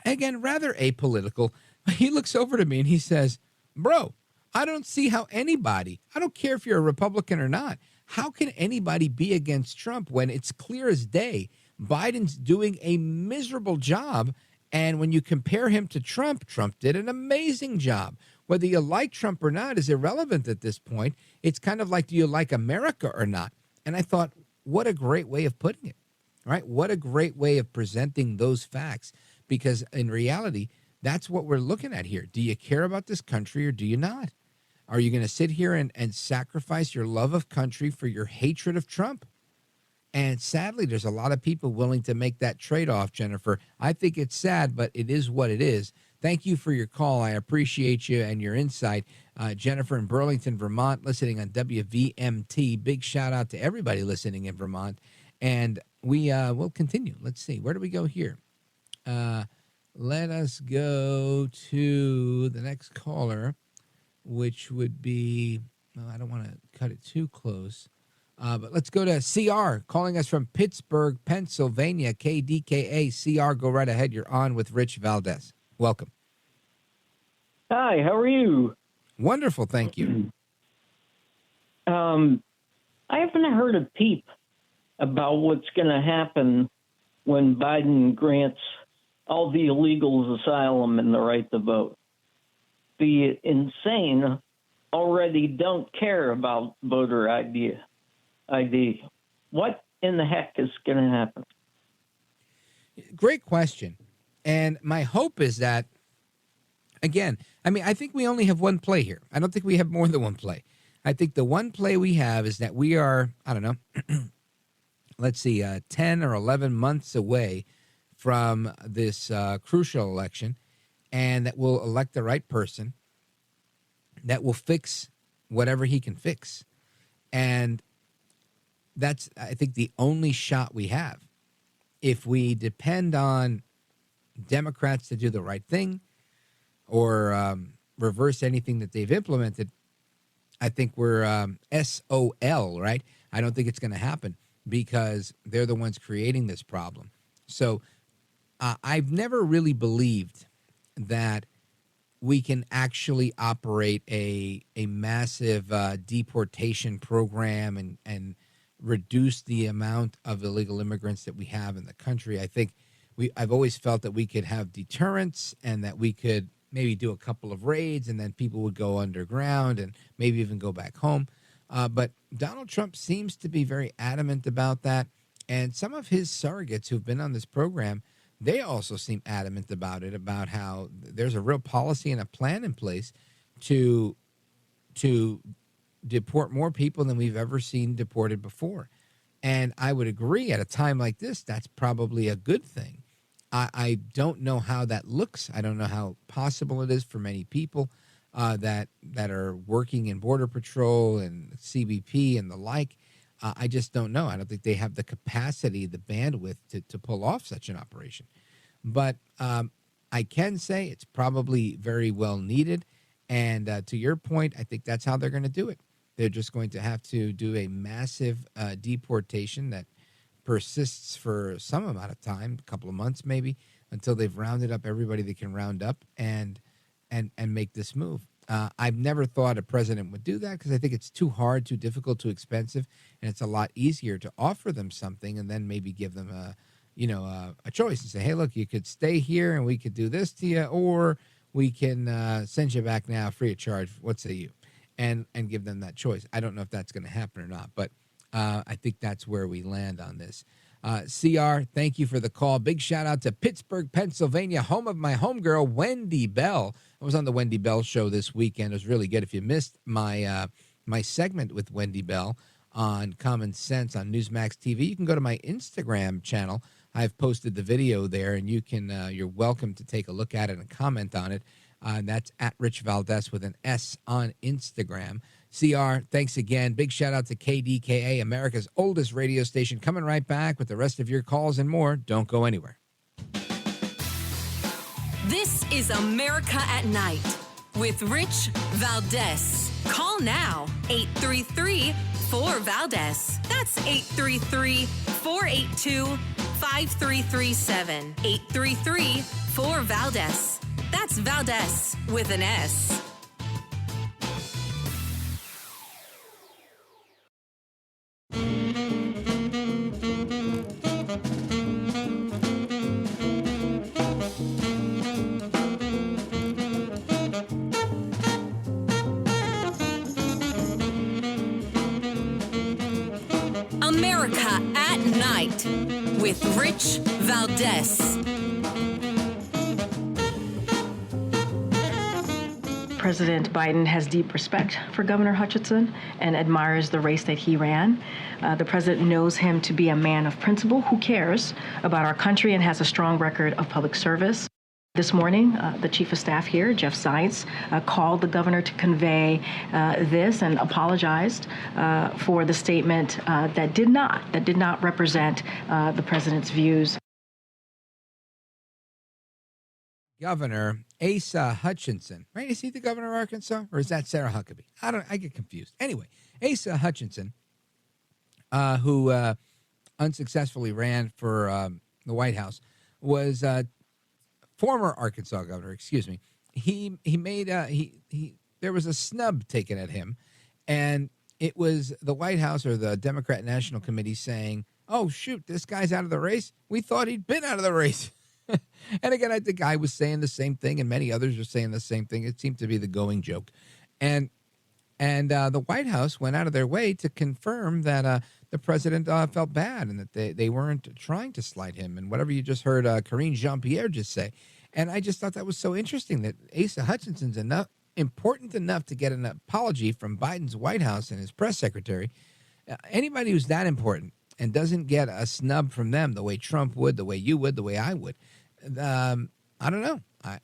Again, rather apolitical. He looks over to me and he says, bro, I don't see how anybody, I don't care if you're a Republican or not, how can anybody be against Trump when it's clear as day Biden's doing a miserable job? And when you compare him to Trump, Trump did an amazing job. Whether you like Trump or not is irrelevant at this point. It's kind of like, do you like America or not? And I thought, what a great way of putting it, right? What a great way of presenting those facts, because in reality, that's what we're looking at here. Do you care about this country or do you not? Are you going to sit here and sacrifice your love of country for your hatred of Trump? And sadly, there's a lot of people willing to make that trade-off, Jennifer. I think it's sad, but it is what it is. Thank you for your call. I appreciate you and your insight. Jennifer in Burlington, Vermont, listening on WVMT. Big shout out to everybody listening in Vermont. And we will continue. Let's see. Where do we go here? Let us go to the next caller, which would be, well, I don't want to cut it too close. But let's go to CR, calling us from Pittsburgh, Pennsylvania, KDKA. CR, go right ahead. You're on with Rich Valdez. Welcome. Hi, how are you? Wonderful, thank you. I haven't heard a peep about what's going to happen when Biden grants all the illegals asylum and the right to vote. The insane already don't care about voter ID. What in the heck is going to happen? Great question. And my hope is that, again, I mean, I think we only have one play here. I don't think we have more than one play. I think the one play we have is that we are, I don't know, let's see, 10 or 11 months away from this crucial election, and that we'll elect the right person that will fix whatever he can fix. And that's, I think, the only shot we have. If we depend on Democrats to do the right thing or reverse anything that they've implemented, I think we're SOL, right? I don't think it's going to happen because they're the ones creating this problem. So I've never really believed that we can actually operate a massive deportation program and reduce the amount of illegal immigrants that we have in the country. I think I've always felt that we could have deterrence and that we could maybe do a couple of raids and then people would go underground and maybe even go back home. But Donald Trump seems to be very adamant about that. And some of his surrogates who've been on this program, they also seem adamant about it, about how there's a real policy and a plan in place to deport more people than we've ever seen deported before. And I would agree at a time like this, that's probably a good thing. I don't know how that looks. I don't know how possible it is for many people that are working in Border Patrol and CBP and the like. I just don't know. I don't think they have the capacity, the bandwidth to pull off such an operation. But I can say it's probably very well needed. And to your point, I think that's how they're going to do it. They're just going to have to do a massive deportation that persists for some amount of time, a couple of months maybe, until they've rounded up everybody they can round up and make this move. I've never thought a president would do that because I think it's too hard, too difficult, too expensive, and it's a lot easier to offer them something and then maybe give them a choice and say, hey, look, you could stay here and we could do this to you, or we can send you back now free of charge. What say you? And give them that choice. I don't know if that's going to happen or not, but I think that's where we land on this. CR, thank you for the call. Big shout out to Pittsburgh, Pennsylvania, home of my homegirl, Wendy Bell. I was on the Wendy Bell show this weekend. It was really good. If you missed my my segment with Wendy Bell on Common Sense on Newsmax TV, you can go to my Instagram channel. I've posted the video there, and you can you're welcome to take a look at it and comment on it. And that's at Rich Valdez with an S on Instagram. CR, thanks again. Big shout out to KDKA, America's oldest radio station. Coming right back with the rest of your calls and more. Don't go anywhere. This is America at Night with Rich Valdez. Call now, 833-4VALDEZ. That's 833-482-5337. 833-4VALDEZ. That's Valdez with an S. America at Night with Rich Valdez. President Biden has deep respect for Governor Hutchinson and admires the race that he ran. The president knows him to be a man of principle who cares about our country and has a strong record of public service. This morning, the chief of staff here, Jeff Zients, called the governor to convey this and apologized for the statement that did not represent the president's views. Governor Asa Hutchinson, right? Is he the governor of Arkansas, or is that Sarah Huckabee? I get confused. Anyway, Asa Hutchinson, who unsuccessfully ran for the White House, was former Arkansas governor. Excuse me. He made there was a snub taken at him, and it was the White House or the Democrat National Committee saying, "Oh shoot, this guy's out of the race. We thought he'd been out of the race." And again, I think I was saying the same thing, and many others are saying the same thing. It seemed to be the going joke, and the White House went out of their way to confirm that the president felt bad and that they weren't trying to slight him. And whatever you just heard Karine Jean-Pierre just say, and I just thought that was so interesting that Asa Hutchinson's important enough to get an apology from Biden's White House and his press secretary. Anybody who's that important and doesn't get a snub from them the way Trump would, the way you would, the way I would, I don't know.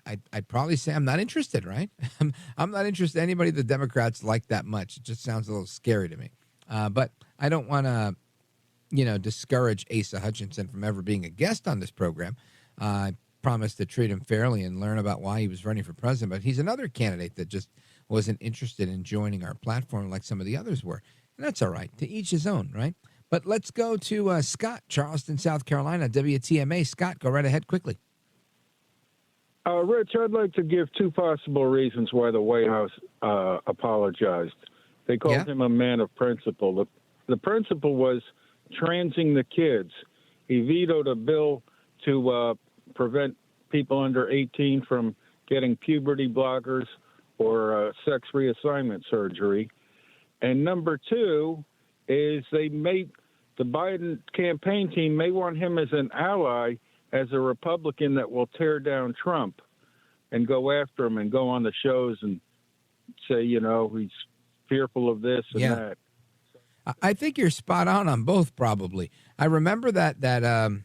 I'd probably say I'm not interested, right? I'm not interested in anybody the Democrats like that much. It just sounds a little scary to me. But I don't want to, discourage Asa Hutchinson from ever being a guest on this program. I promised to treat him fairly and learn about why he was running for president. But he's another candidate that just wasn't interested in joining our platform like some of the others were. And that's all right. To each his own, right? But let's go to Scott, Charleston, South Carolina, WTMA. Scott, go right ahead quickly. Rich, I'd like to give two possible reasons why the White House apologized. They called him a man of principle. The principle was transing the kids. He vetoed a bill to prevent people under 18 from getting puberty blockers or sex reassignment surgery. And number two is the Biden campaign team may want him as an ally, as a Republican that will tear down Trump and go after him and go on the shows and say, he's fearful of this and that. I think you're spot on both, probably. I remember that the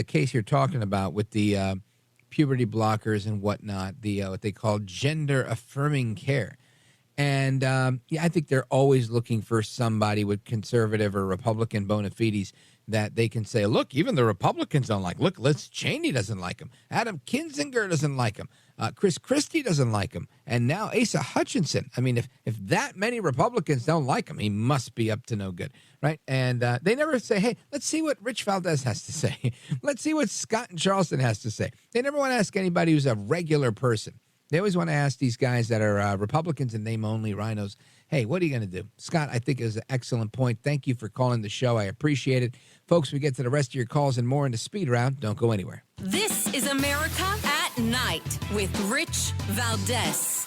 case you're talking about with the puberty blockers and whatnot, what they call gender affirming care. And I think they're always looking for somebody with conservative or Republican bona fides that they can say, look, even the Republicans don't like. Look, Liz Cheney doesn't like him. Adam Kinzinger doesn't like him. Chris Christie doesn't like him. And now Asa Hutchinson. I mean, if that many Republicans don't like him, he must be up to no good, right? And they never say, hey, let's see what Rich Valdez has to say. Let's see what Scott in Charleston has to say. They never want to ask anybody who's a regular person. They always want to ask these guys that are Republicans and name-only rhinos, hey, what are you going to do? Scott, I think is an excellent point. Thank you for calling the show. I appreciate it. Folks, we get to the rest of your calls and more in the speed round. Don't go anywhere. This is America at Night with Rich Valdez.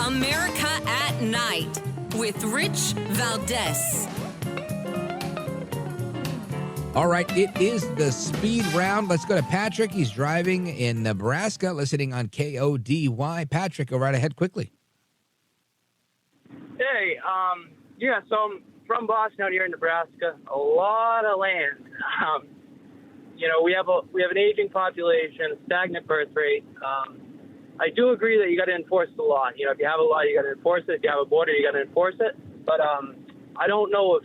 America at Night with Rich Valdez. All right, it is the speed round. Let's go to Patrick. He's driving in Nebraska, listening on KODY. Patrick, go right ahead quickly. Hey, so I'm from Boston out here in Nebraska. A lot of land. We have an aging population, a stagnant birth rate. I do agree that you got to enforce the law. If you have a law, you got to enforce it. If you have a border, you got to enforce it. But I don't know if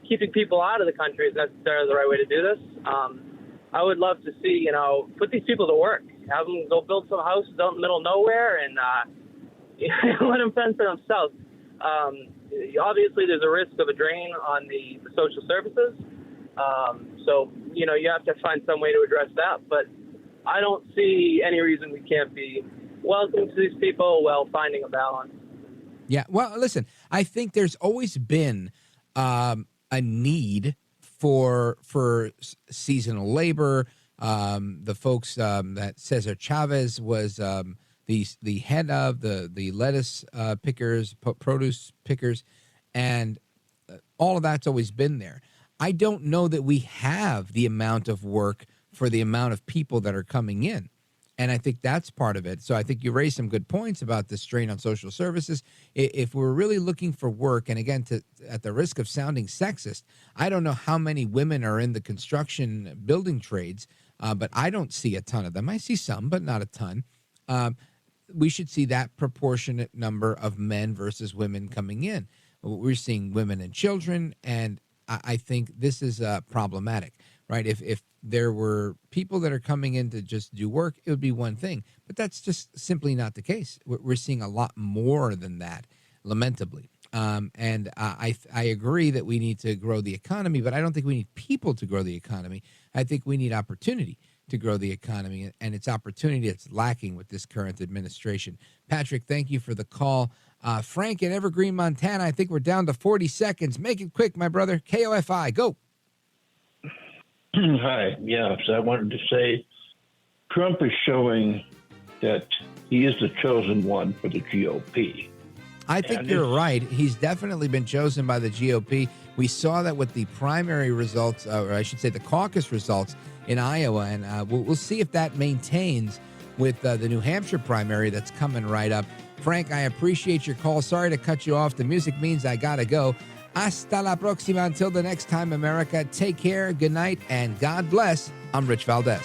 keeping people out of the country is necessarily the right way to do this. I would love to see, put these people to work. Have them go build some houses out in the middle of nowhere and let them fend for themselves. Obviously, there's a risk of a drain on the social services. So, you have to find some way to address that. But I don't see any reason we can't be welcoming to these people while finding a balance. Yeah, well, listen, I think there's always been a need for seasonal labor. The folks that Cesar Chavez was the head of, the lettuce pickers, produce pickers, and all of that's always been there. I don't know that we have the amount of work for the amount of people that are coming in. And I think that's part of it. So I think you raised some good points about the strain on social services. If we're really looking for work, and again, at the risk of sounding sexist, I don't know how many women are in the construction building trades, but I don't see a ton of them. I see some, but not a ton. We should see that proportionate number of men versus women coming in. We're seeing women and children, and I think this is problematic, right? If there were people that are coming in to just do work, it would be one thing. But that's just simply not the case. We're seeing a lot more than that, lamentably. And I agree that we need to grow the economy, but I don't think we need people to grow the economy. I think we need opportunity to grow the economy, and it's opportunity that's lacking with this current administration. Patrick, thank you for the call. Frank in Evergreen, Montana, I think we're down to 40 seconds. Make it quick, my brother. KOFI, go. Hi. Yeah, so I wanted to say Trump is showing that he is the chosen one for the GOP. I think you're right. He's definitely been chosen by the GOP. We saw that with the primary results, or I should say the caucus results in Iowa, and we'll see if that maintains with the New Hampshire primary that's coming right up. Frank, I appreciate your call. Sorry to cut you off. The music means I gotta go. Hasta la próxima. Until the next time, America, take care, good night, and God bless. I'm Rich Valdez.